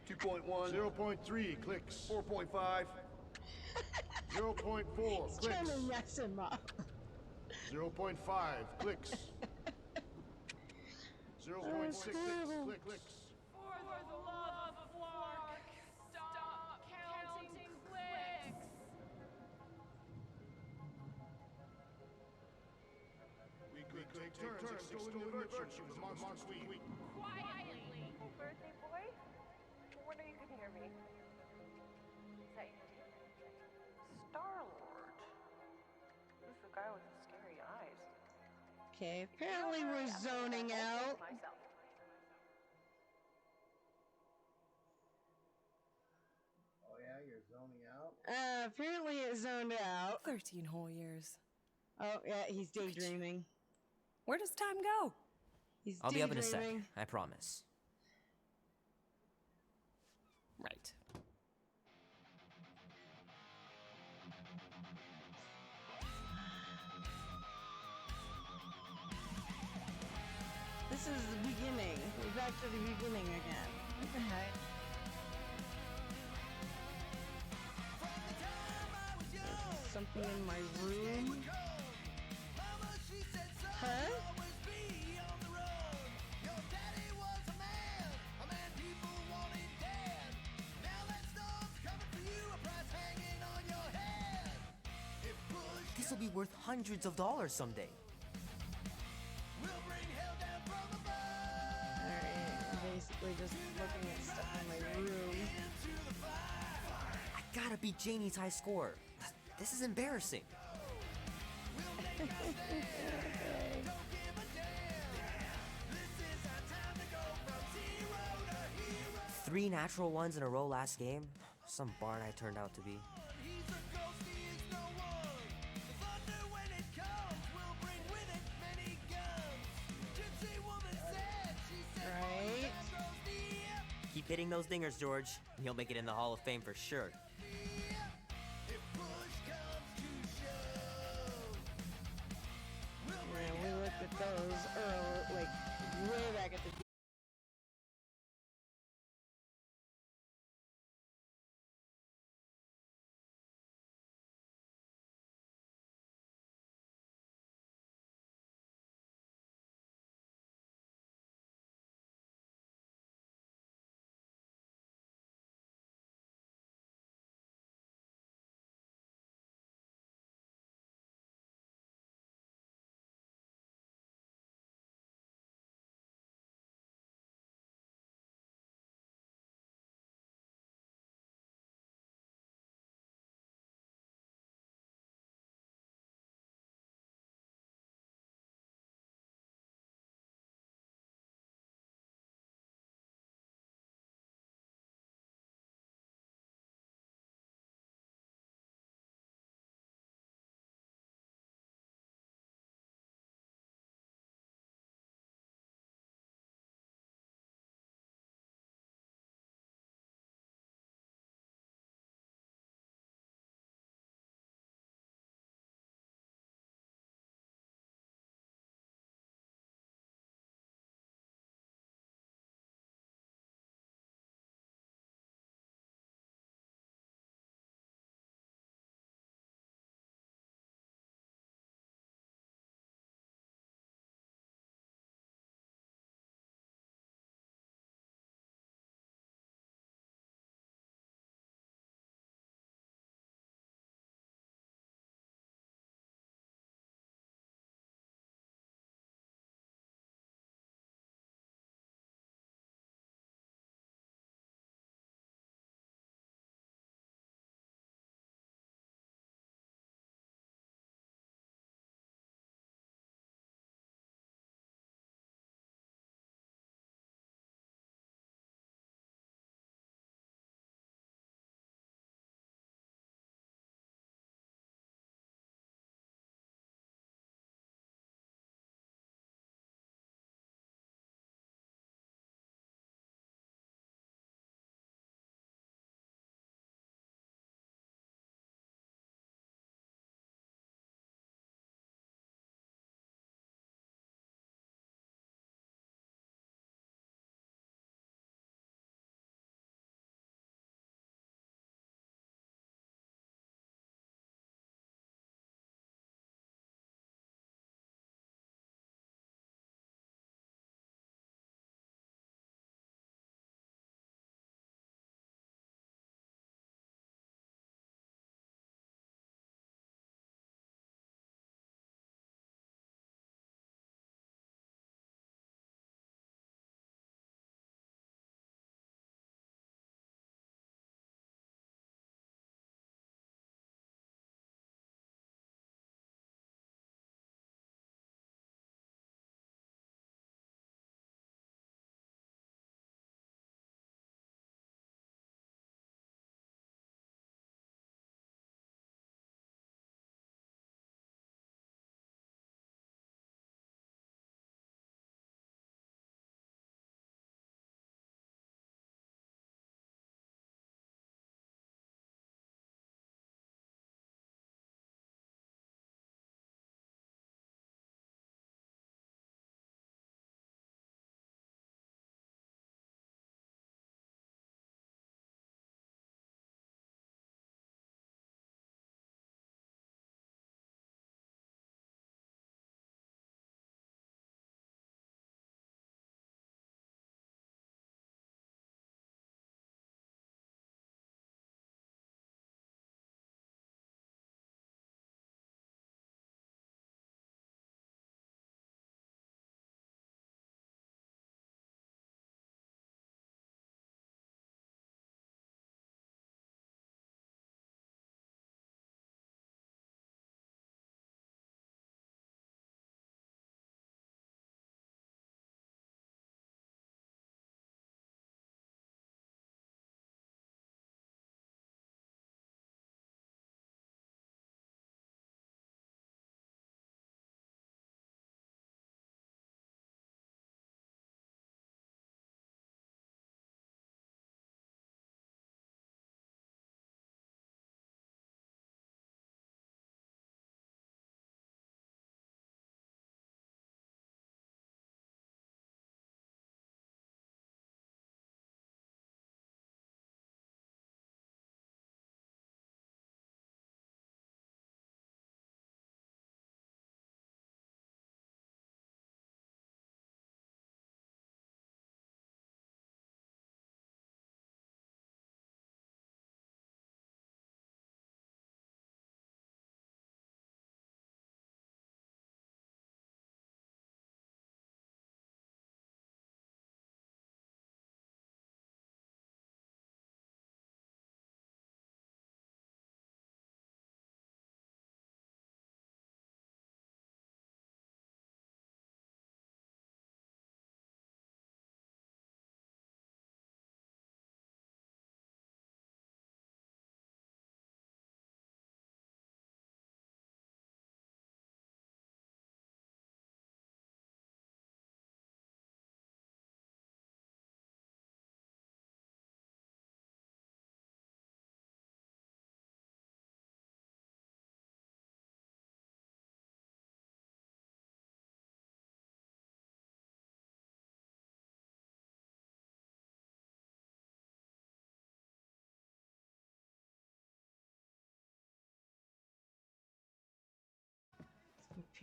2.1, 0.3 clicks. 4.5. 0.4 Trying clicks. to mess him up. 0.5 clicks. 0.6 clicks. For the love of Flark, stop counting clicks. We could take turns extolling the virtues of Monster Queen. Quietly. Birthday boy? I wonder you can hear me. Is that you? Star-Lord. Who's the guy with the scary eyes? Okay, apparently we're zoning out. Myself. Oh yeah, you're zoning out? Apparently it zoned out. 13 whole years. Oh, yeah, he's daydreaming. Where does time go? He's I'll be up in a sec, daydreaming. I promise. Right. This is the beginning. We're back to the beginning again. What the heck? There's something in my room. Huh? This will be worth hundreds of dollars someday. Alright, I'm basically just looking at stuff in my room. I gotta beat Janie's high score. This is embarrassing. 3 natural ones in a row last game? Some barn I turned out to be. Right? Keep hitting those dingers, George. You'll make it in the Hall of Fame for sure. Yeah, we looked at those early, like way back at the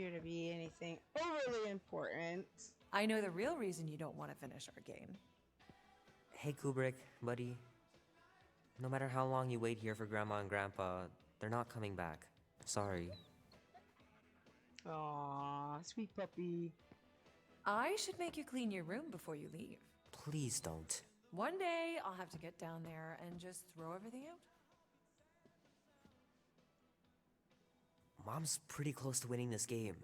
appear to be anything overly important. I know the real reason you don't want to finish our game. Hey, Kubrick, buddy. No matter how long you wait here for Grandma and Grandpa, they're not coming back. Sorry. Aw, sweet puppy. I should make you clean your room before you leave. Please don't. One day, I'll have to get down there and just throw everything out. Mom's pretty close to winning this game.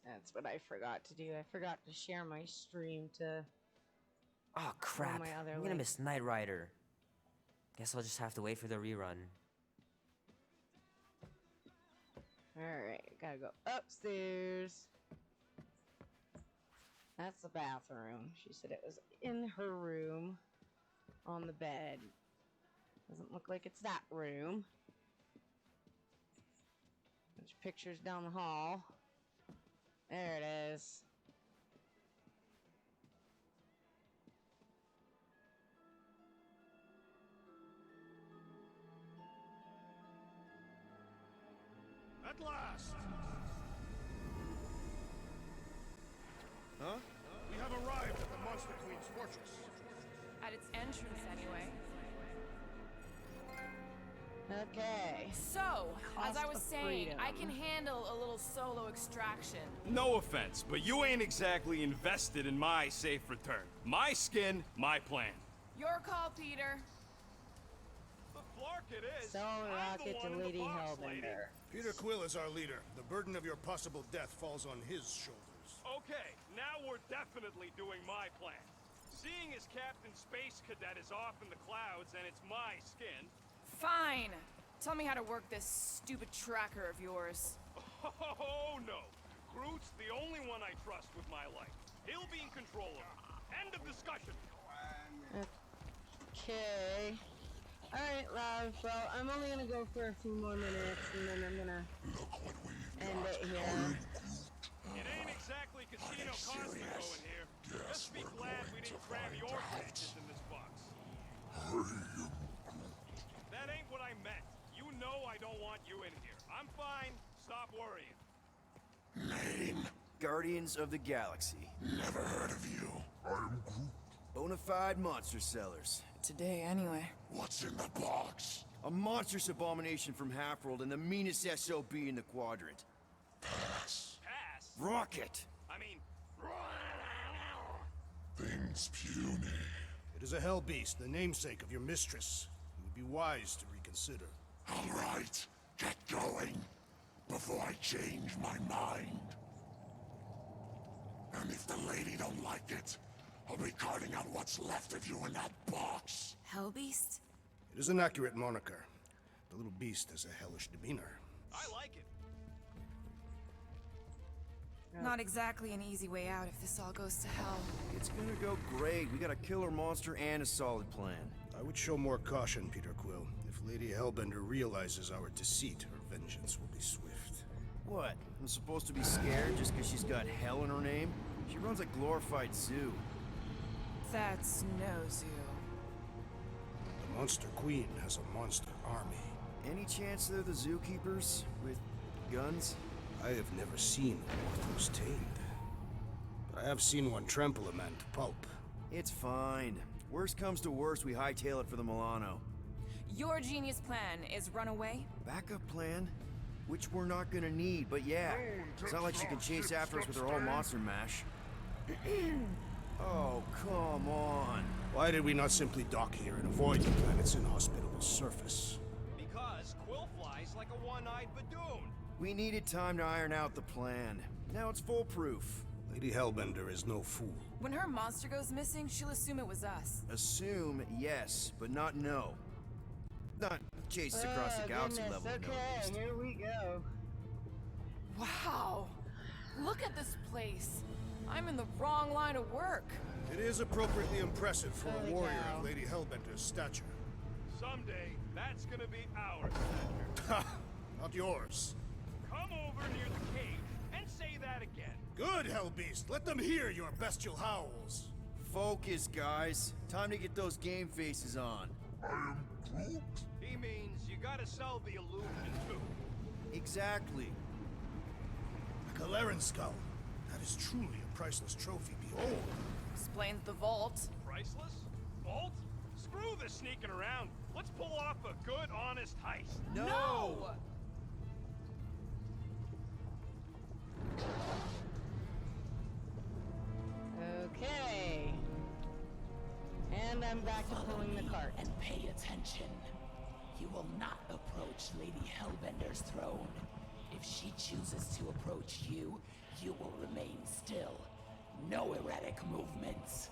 That's what I forgot to do. I forgot to share my stream to Oh crap, my other I'm gonna link. miss Knight Rider. Guess I'll just have to wait for the rerun. Alright, gotta go upstairs. That's the bathroom. She said it was in her room on the bed. Doesn't look like it's that room. There's pictures down the hall. There it is. At last! Huh? We have arrived at the Monster Queen's fortress. At its entrance, anyway. Okay. So, as I Cost was of saying, I freedom. can handle a little solo extraction. No offense, but you ain't exactly invested in my safe return. My skin, my plan. Your call, Peter. The flark it is. Sell a I'm the rocket one to in the Lady box, lady. Hellbender. Peter Quill is our leader. The burden of your possible death falls on his shoulders. Okay, now we're definitely doing my plan. Seeing as Captain Space Cadet is off in the clouds and it's my skin. Fine. Tell me how to work this stupid tracker of yours. Oh no, Groot's the only one I trust with my life. He'll be in control of it. End of discussion. Okay. Alright, love. Well, I'm only gonna go for a few more minutes and then I'm gonna end it here. It ain't exactly Casino Cosmico in here. Just be glad we didn't cram your faces in this box. That ain't what I meant. You know I don't want you in here. I'm fine. Stop worrying. Guardians of the Galaxy. Never heard of you. I'm Groot. Bonafide monster sellers. Today, anyway. What's in the box? A monstrous abomination from Halfworld and the meanest SOB in the quadrant. Pass. Pass. Rocket! I mean, Things puny. It is a hell beast, the namesake of your mistress. It would be wise to reconsider. All right, get going before I change my mind. And if the lady don't like it, I'll be carting out what's left of you in that box. Hellbeast? It is an accurate moniker. The little beast has a hellish demeanor. I like it. Not exactly an easy way out if this all goes to hell. It's gonna go great. We got a killer monster and a solid plan. I would show more caution, Peter Quill. If Lady Hellbender realizes our deceit, her vengeance will be swift. What? I'm supposed to be scared just because she's got hell in her name? She runs a glorified zoo. That's no zoo. The Monster Queen has a monster army. Any chance they're the zookeepers? With guns? I have never seen one who's tamed. But I have seen one trample a man to pulp. It's fine. Worst comes to worst, we hightail it for the Milano. Your genius plan is run away? Backup plan? Which we're not gonna need, but yeah. It's not like she can chase after us with her own monster mash. Oh, come on. Why did we not simply dock here and avoid the planet's inhospitable surface? Because Quill flies like a one-eyed badoon. We needed time to iron out the plan. Now it's foolproof. Lady Hellbender is no fool. When her monster goes missing, she'll assume it was us. Assume yes, but not no. Not chased across the galaxy goodness. level, no. Okay, here we go. Wow. Look at this place. I'm in the wrong line of work. It is appropriately impressive for Holy a warrior cow. of Lady Hellbender's stature. Someday, that's gonna be our stature. Ha! Not yours. Come over near the cage and say that again. Good, Hellbeast. Let them hear your bestial howls. Focus, guys. Time to get those game faces on. He means you gotta sell the illusion too. Exactly. Galeran skull. That is truly a priceless trophy. Behold. Explains the vault. Priceless? Vault? Screw this sneaking around. Let's pull off a good, honest heist. No! Okay. And I'm back to pulling the cart. And pay attention. You will not approach Lady Hellbender's throne. If she chooses to approach you, you will remain still. No erratic movements.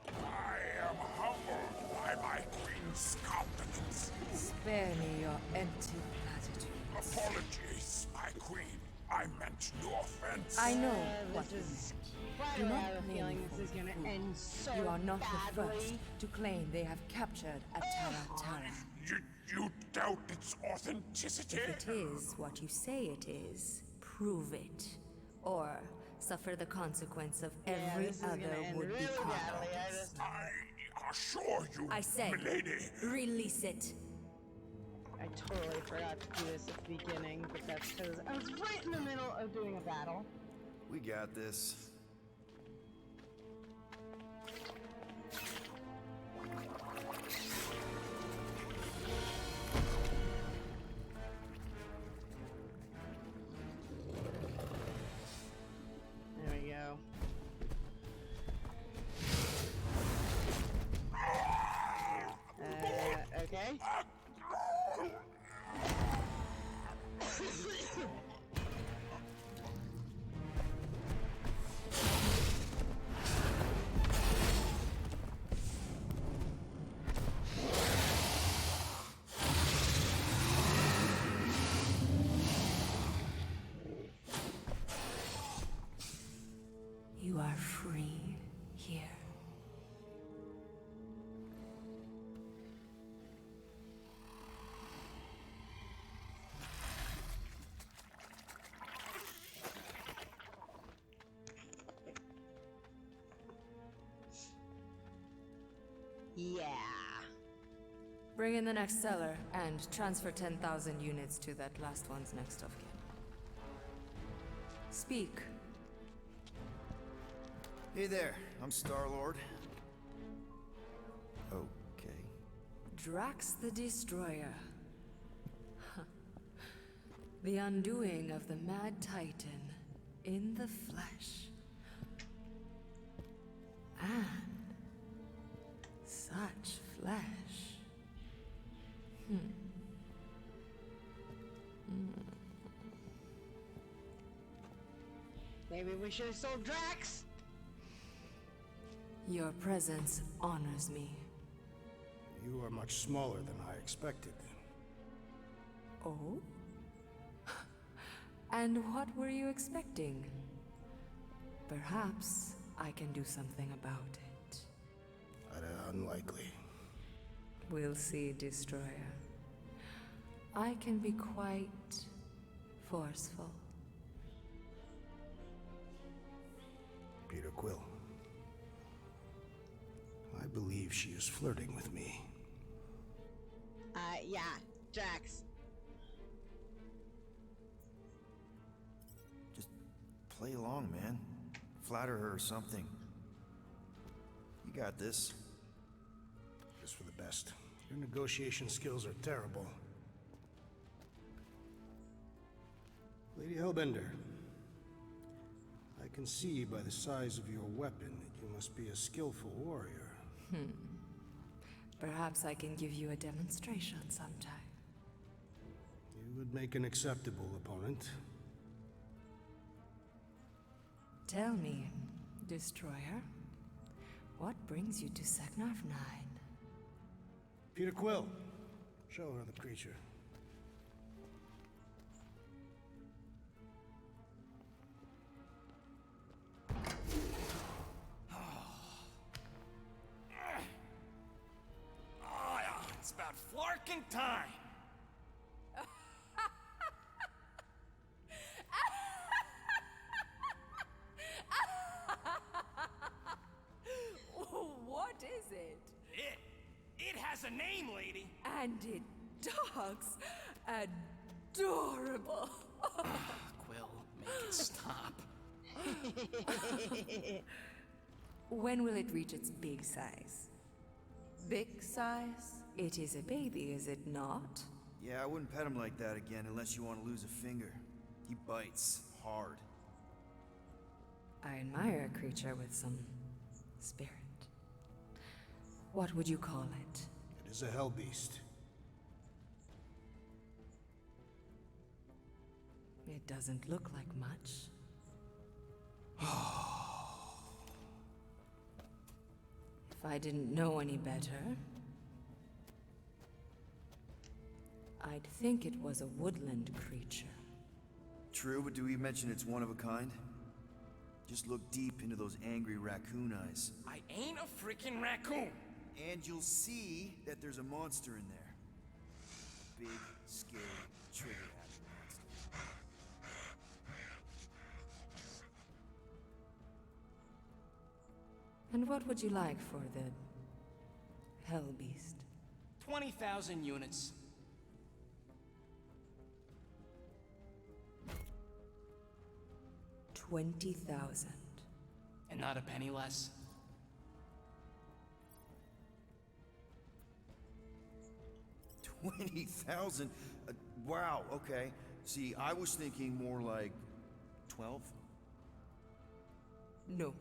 I am humbled by my queen's competence. Spare me your empty platitudes. Apologies, my queen. I meant no offense. I know This what is Do quite a not bad blame feeling me this for is gonna food. end so You are not badly. the first to claim they have captured a Tara. You doubt its authenticity? If it is what you say it is, prove it. Or suffer the consequence of every this is gonna other end would-be really badly. conduct. I assure you, I said, milady. release it. I totally forgot to do this at the beginning, but that's because I was right in the middle of doing a battle. We got this. There we go. Okay. You are free here. Yeah. Bring in the next seller and transfer 10,000 units to that last one's next of kin. Speak. Hey there, I'm Star-Lord. Okay. Drax the Destroyer. Huh. The undoing of the Mad Titan in the flesh. And such flesh. Maybe we should have sold Drax. Your presence honors me. You are much smaller than I expected. Oh? And what were you expecting? Perhaps I can do something about it. Unlikely. We'll see, Destroyer. I can be quite forceful. Peter Quill. I believe she is flirting with me. Yeah, Drax. Just play along, man. Flatter her or something. You got this. Just for the best. Your negotiation skills are terrible. Lady Hellbender, I can see by the size of your weapon that you must be a skillful warrior. Perhaps I can give you a demonstration sometime. You would make an acceptable opponent. Tell me, Destroyer, what brings you to Seknarf 9? Peter Quill, show her the creature. It's about flarking time. What is it? It has a name, lady. And it talks. A adorable. Quill, make it stop. When will it reach its big size? Big size? It is a baby, is it not? Yeah, I wouldn't pet him like that again unless you want to lose a finger. He bites hard. I admire a creature with some spirit. What would you call it? It is a hell beast. It doesn't look like much. If I didn't know any better, I'd think it was a woodland creature. True, but do we mention it's one of a kind? Just look deep into those angry raccoon eyes. I ain't a freaking raccoon. And you'll see that there's a monster in there. Big, scary, trigger-happy monster. And what would you like for the hell beast? 20,000 units. 20,000. And not a penny less. 20,000? Wow, okay. See, I was thinking more like 12? No.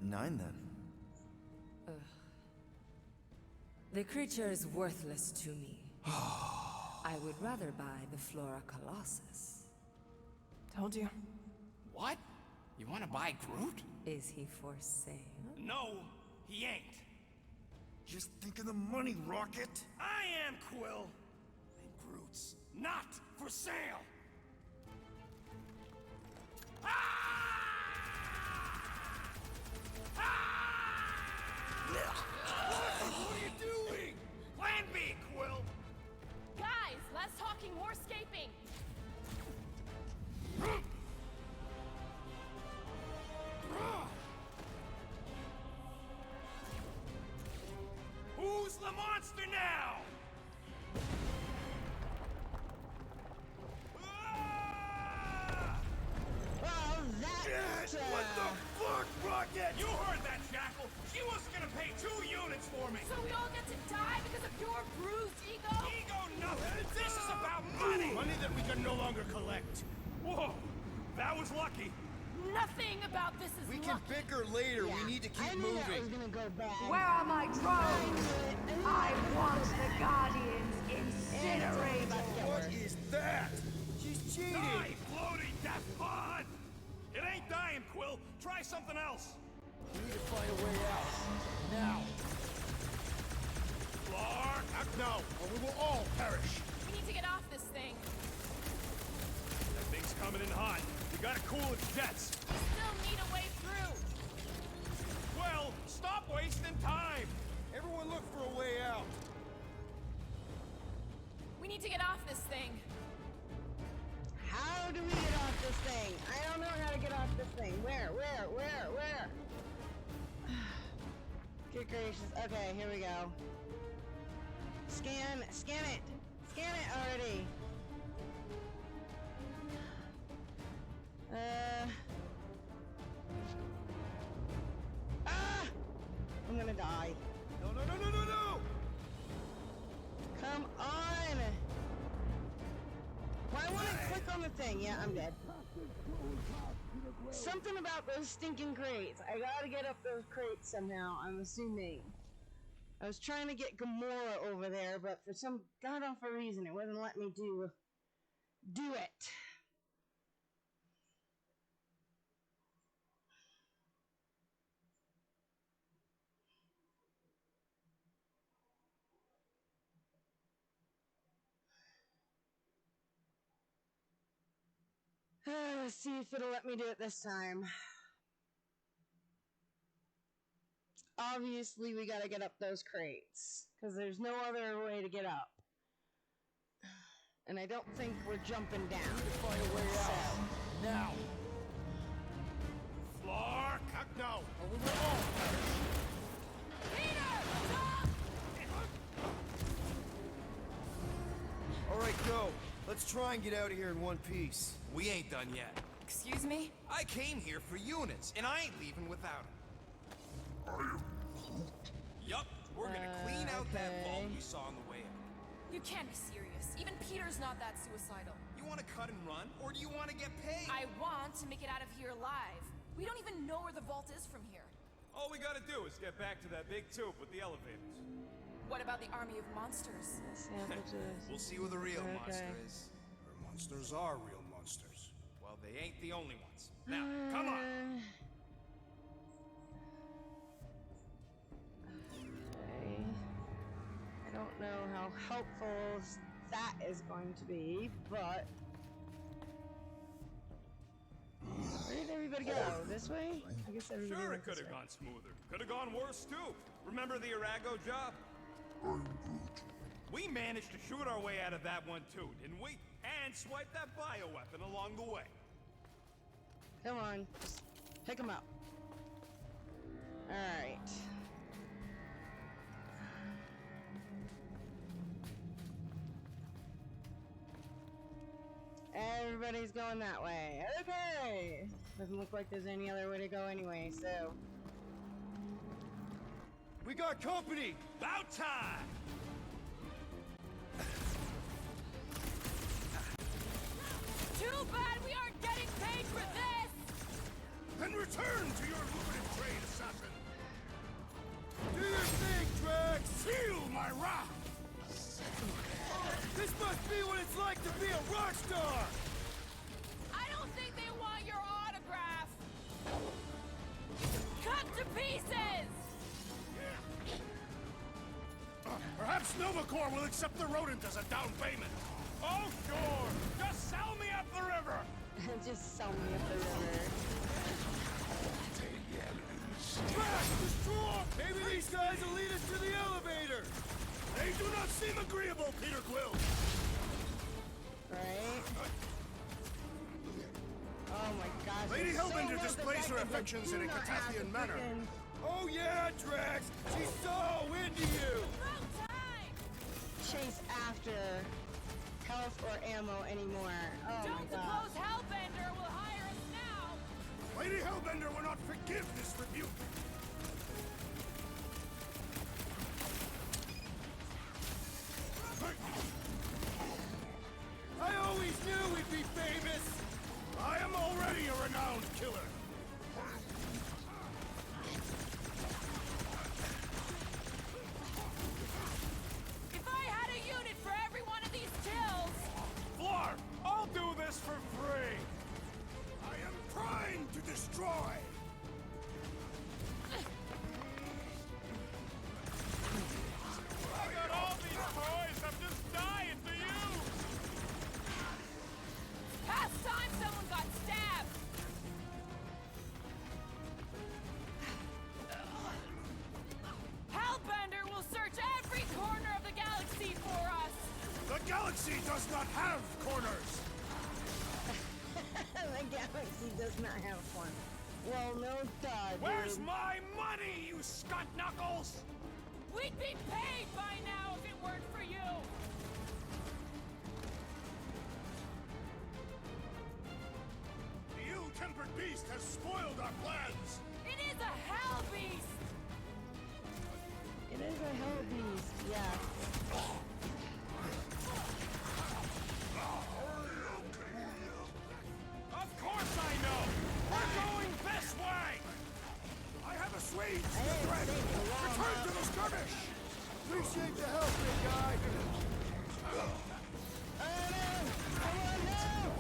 9 then. The creature is worthless to me. I would rather buy the Flora Colossus. Told you. What? You want to buy Groot? Is he for sale? No, he ain't. Just think of the money, Rocket! I am Quill. And Groot's not for sale. What are you doing? Plan B, Quill. Guys, less talking, more escaping. Who's the monster now? Well, that... What the fuck, Rocket? You heard that, Jackal. She wasn't gonna pay 2 units for me. So we all get to die because of your bruised ego? Ego nothing. This is about money. Money that we can no longer collect. Whoa, that was lucky. Nothing about this is We can lucky. bicker later. Yeah, We need to I keep knew that was moving. gonna go bad. Where are my drones? I want the Guardians incinerated. What is that? She's cheating! Die, floaty death pod! It ain't dying, Quill. Try something else. We need to find a way out. Now. Clark! No, or we will all perish. We need to get off this thing. That thing's coming in hot. You gotta cool its jets. We still need a way through. Well, stop wasting time. Everyone look for a way out. We need to get off this thing. How do we get off this thing? I don't know how to get off this thing. Where? Good gracious. Okay, here we go. Scan it. Scan it already. I'm gonna die. No! Come on! Why won't it click on the thing? Yeah, I'm dead. Something about those stinking crates. I gotta get up those crates somehow, I'm assuming. I was trying to get Gamora over there, but for some god-awful reason, it wasn't letting me do it. Let's see if it'll let me do it this time. Obviously, we gotta get up those crates, because there's no other way to get up. And I don't think we're jumping down. Find a way out. Now. Clark! No, or we will all perish. All right, go. Let's try and get out of here in one piece. We ain't done yet. Excuse me? I came here for Eunice, and I ain't leaving without him. Yup, we're gonna clean out that vault we saw on the way out. You can't be serious. Even Peter's not that suicidal. You want to cut and run, or do you want to get paid? I want to make it out of here alive. We don't even know where the vault is from here. All we gotta do is get back to that big tube with the elevators. What about the army of monsters? We'll see who the real monster is. Our monsters are real monsters. Well, they ain't the only ones. Now, come on! Okay. I don't know how helpful that is going to be, but... Where did everybody go? This way? I guess everybody Sure, went it could this have way. gone smoother. Could have gone worse, too. Remember the Arago job? We managed to shoot our way out of that one, too, didn't we? And swipe that bioweapon along the way. Come on, just pick them up. Alright. Everybody's going that way. Okay! Doesn't look like there's any other way to go anyway, so... We got company! About time! Too bad we aren't getting paid for this! Then return to your lucrative trade, assassin! Do your thing, Drax! Feel my wrath! This must be what it's like to be a rock star! I don't think they want your autograph! Cut to pieces! Perhaps Nova Corps will accept the rodent as a down payment. Oh, sure! Just sell me up the river! Just sell me up the river. Drax, destroy! Maybe these guys will lead us to the elevator! They do not seem agreeable, Peter Quill! Right? Oh my gosh. Lady it's so Hellbender well displays her detected, they affections do in a not have Catathian to manner. frickin- Oh yeah, Drax! She's so into you! About time! Chase after health or ammo anymore. Oh Don't my god. suppose Hellbender will hire us now! Lady Hellbender will not forgive this rebuke. I always knew we'd be famous! I am already a renowned killer. If I had a unit for every one of these tills! Flark, I'll do this for free! I am trying to destroy. I got all these toys, I'm just dying to use! Past time someone got stabbed! Hellbender will search every corner of the galaxy for us! The galaxy does not have corners. The galaxy does not have one. Well, no duh, Where's dude. my money, you scunt knuckles? We'd be paid by now if it weren't for you! The ill-tempered beast has spoiled our plans. It is a hell beast! It is a hell beast, yeah. Of course I know! We're going this way! I have assuaged I the didn't threat. say it wrong, Return huh? to the skirmish. Appreciate the help, big guy! Oh no! Come on now!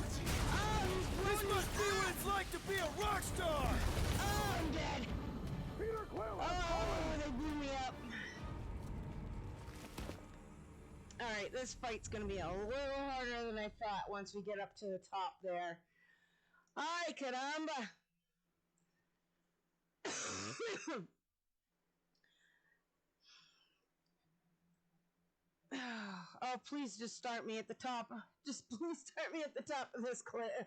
Oh, This must be what it's like to be a rock star! oh, I'm dead! Peter Quill. Oh, they blew me up. Alright, this fight's gonna be a little harder than I thought once we get up to the top there. Ay, caramba! Oh, please just start me at the top. Just please start me at the top of this cliff.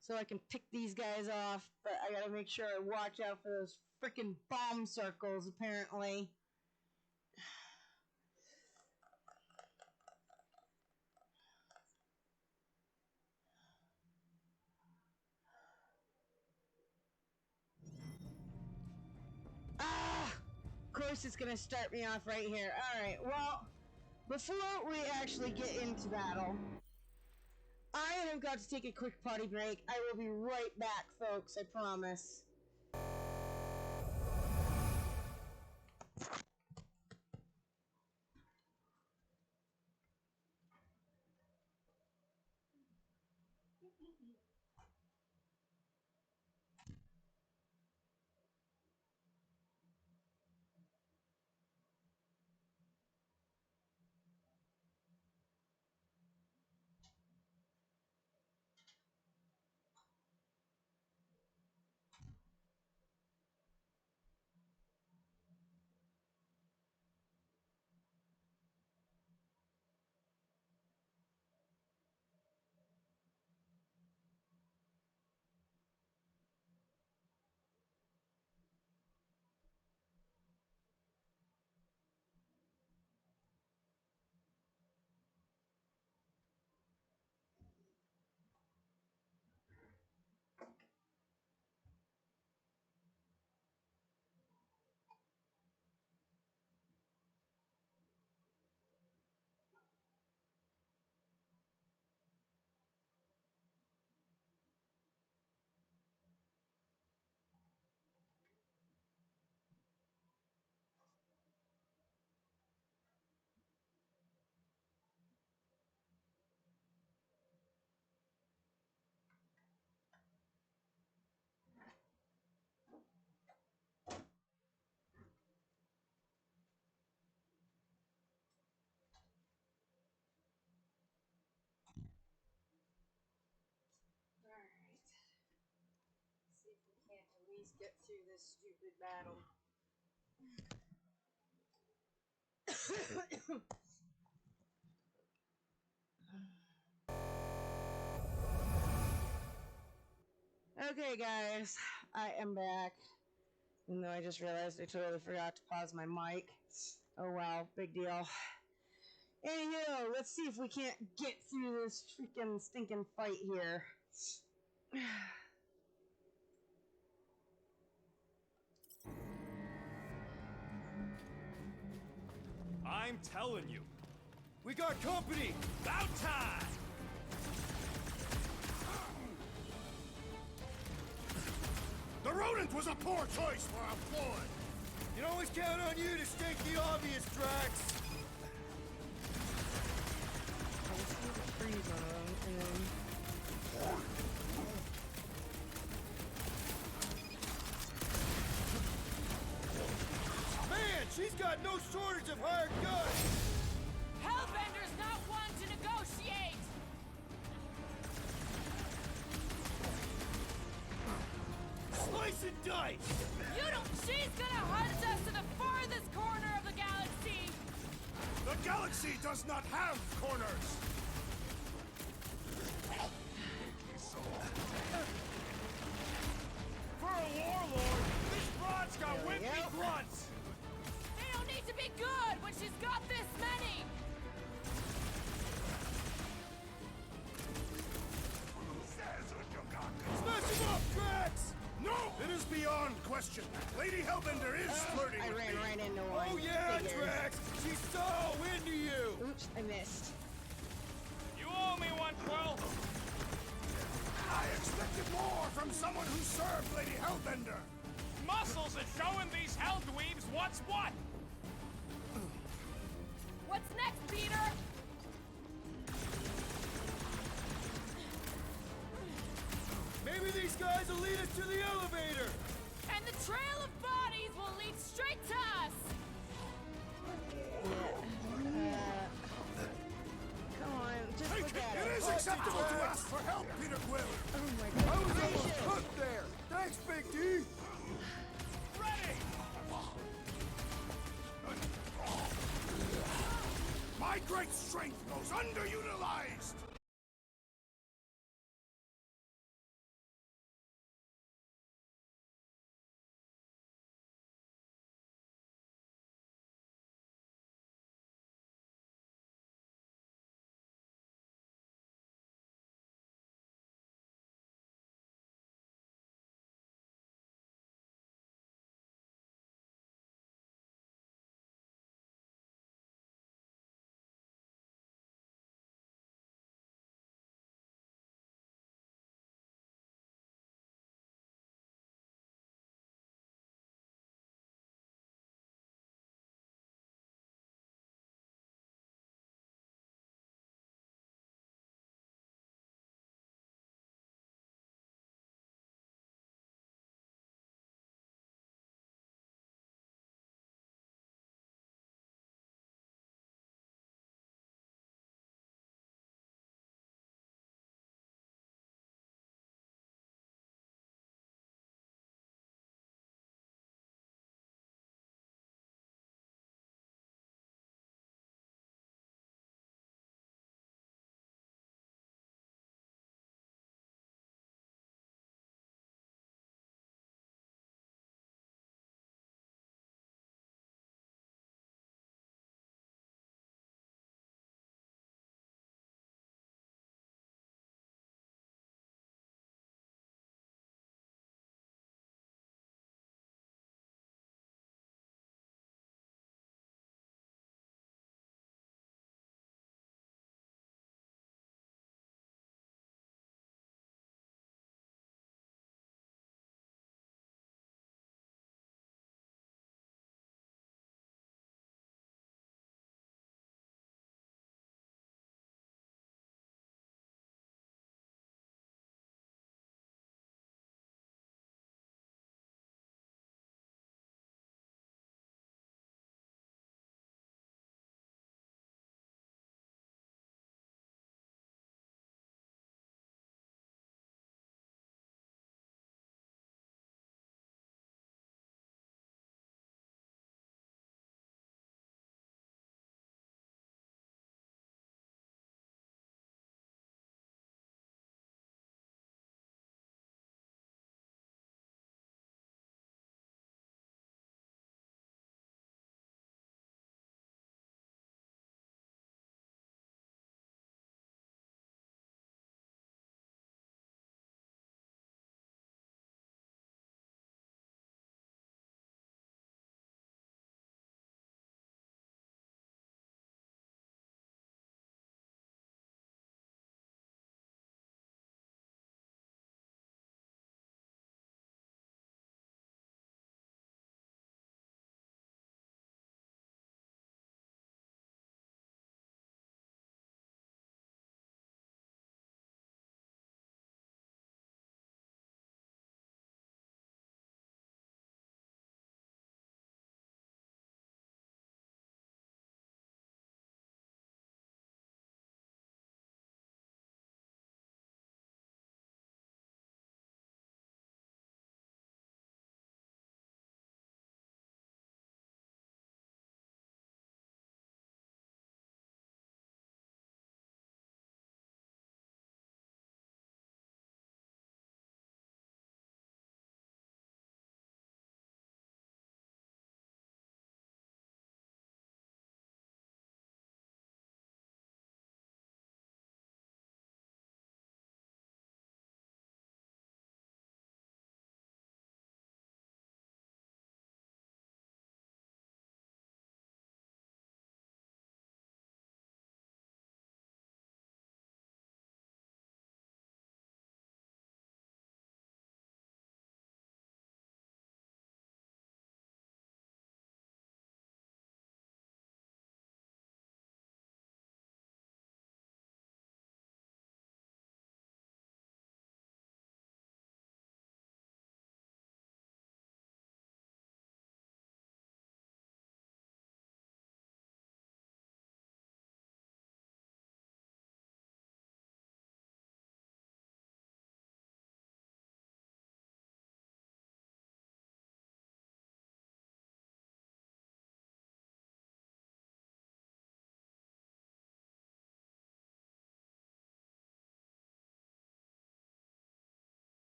So I can pick these guys off, but I gotta make sure I watch out for those freaking bomb circles, apparently. course it's gonna start me off right here. Alright, well, before we actually get into battle, I have got to take a quick potty break. I will be right back, folks, I promise. Get through this stupid battle. Okay, guys, I am back. Even though I just realized I totally forgot to pause my mic. Oh well, big deal. Anywho, let's see if we can't get through this freaking stinking fight here. I'm telling you. We got company! About time! The rodent was a poor choice for a ploy. You can always count on you to state the obvious, Drax. Let's do the freeze on him, and then... Man, she's got no shortage of hired guns! Hellbender's not one to negotiate! Slice and dice! She's gonna hunt us to the farthest corner of the galaxy! The galaxy does not have corners! For a warlord, this broad's got wimpy grunts! They don't need to be good when she's got this many! Smash him up, Drax! No! It is beyond question. Lady Hellbender is flirting I with ran me. right into one. Oh yeah, Figures. Drax! She's so into you! Oops, I missed. You owe me one, Quill. I expected more from someone who served Lady Hellbender. Muscles are showing these hell dweebs what's what. What's next, Peter? Maybe these guys will lead us to the elevator! And the trail of bodies will lead straight to us! Come on, just Take look it. at It it. is acceptable to ask for help, Peter Quill. Oh my I god. was almost hooked there! Thanks, Big D! Ready! My great strength goes underutilized.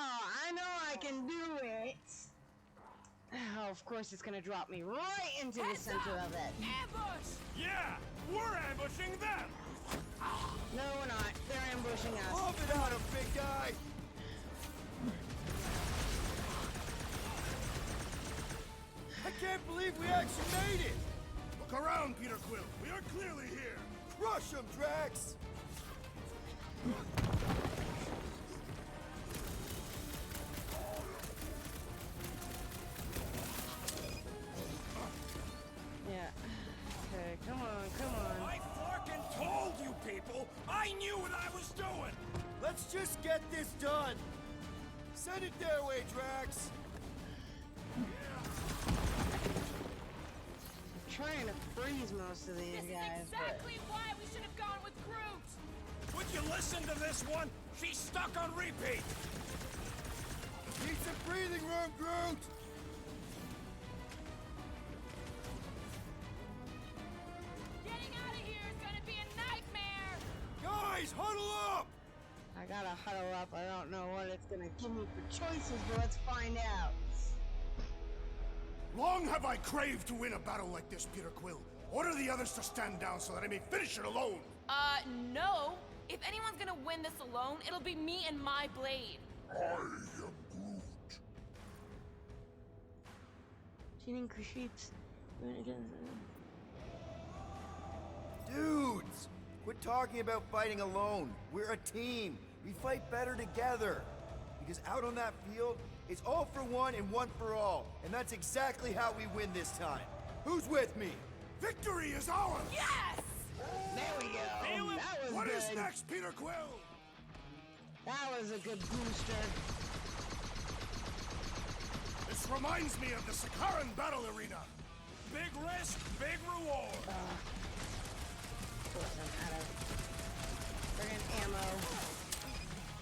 I know I can do it. Oh, of course it's gonna drop me right into the center of it. Ambush! Yeah, we're ambushing them. No, we're not. They're ambushing us. Pump it out, big guy! I can't believe we actually made it! Look around, Peter Quill. We are clearly here. Crush him, Drax! Yeah. Okay, come on, come on. I fucking told you people! I knew what I was doing! Let's just get this done! Send it their way, Drax! I'm trying to freeze most of these This guys, is exactly why we should have gone with Groot! Would you listen to this one? She's stuck on repeat! Need some breathing room, Groot! Getting out of here is gonna be a nightmare! Guys, huddle up! I gotta huddle up. I don't know what it's gonna give me for choices, but let's find out. Long have I craved to win a battle like this, Peter Quill. Order the others to stand down so that I may finish it alone. No. If anyone's gonna win this alone, it'll be me and my blade. I am Groot. Cheating creeps. Dudes! Quit talking about fighting alone. We're a team. We fight better together. Because out on that field, it's all for one and one for all. And that's exactly how we win this time. Who's with me? Victory is ours! Yes! There we go. That was What good. is next, Peter Quill? That was a good booster. This reminds me of the Sakaran battle arena. Big risk, big reward. Of course I'm out of friggin' ammo.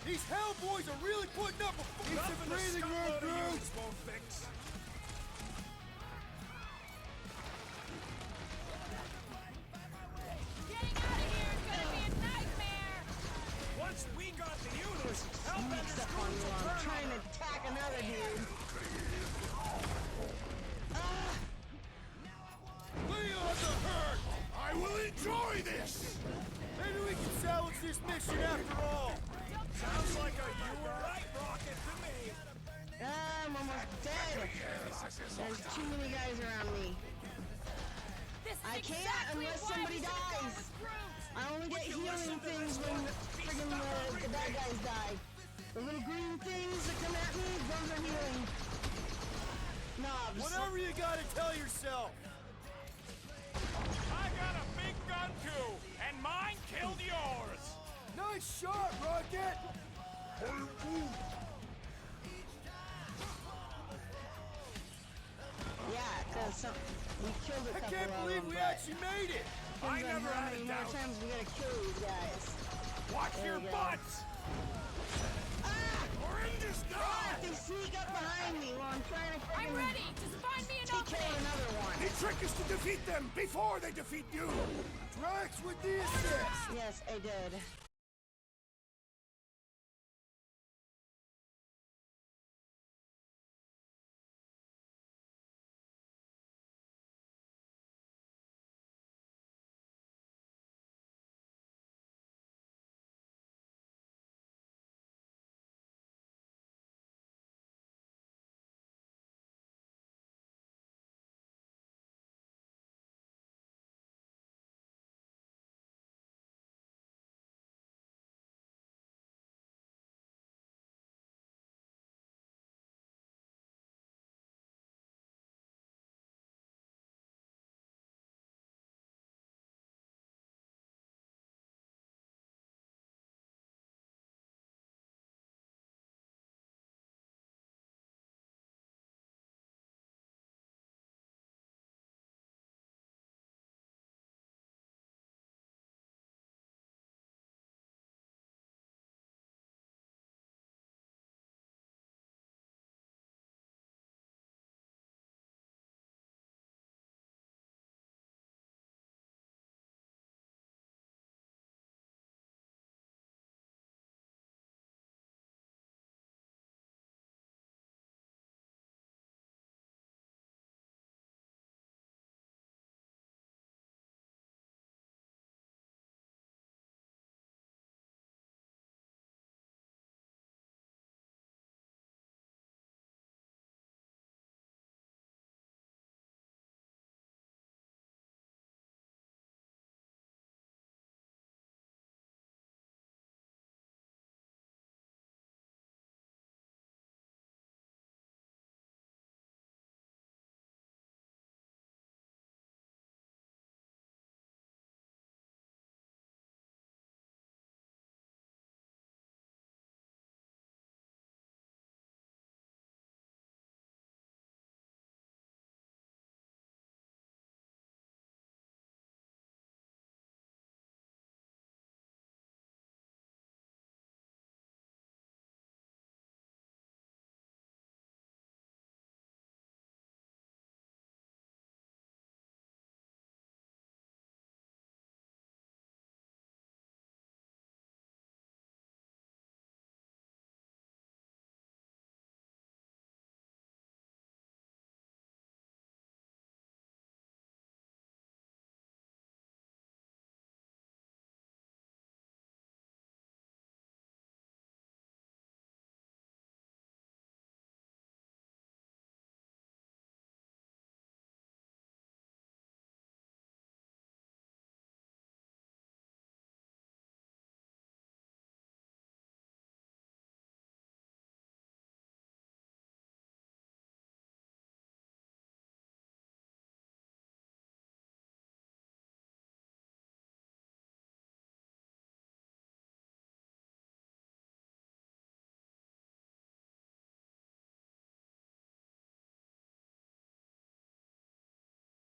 These Hellboys are really putting up a Nothing decent the breathing room, scumload of Groot! humans won't fix. Getting out of here is gonna be a nightmare! Once we got the units, Sneaks Hellbender's up on crews you. will I'm turn trying on to attack another dude. Leon the Hurt! I will enjoy this! Maybe we can salvage this mission after all! Sounds like a you were right rocket to me. I'm almost dead. There's too many guys around me. This is I can't exactly unless why somebody we should have gone dies. with Groot! I only get healing things when friggin' the bad guys die. The little green things that come at me, those are healing knobs. Whatever you gotta tell yourself! I got a big gun too, and mine killed yours. Nice shot, Rocket! Yeah, because we killed a I couple can't of believe them, we but actually made it! I depends on never how had many a more doubt. times we gotta kill these guys. Watch There your we go. butts. We're in this now! They sneak up behind me while I'm trying to I'm friggin' ready! Just find me an take care of opening! another one. The trick is to defeat them before they defeat you! Drax with the assist! Yes, I did.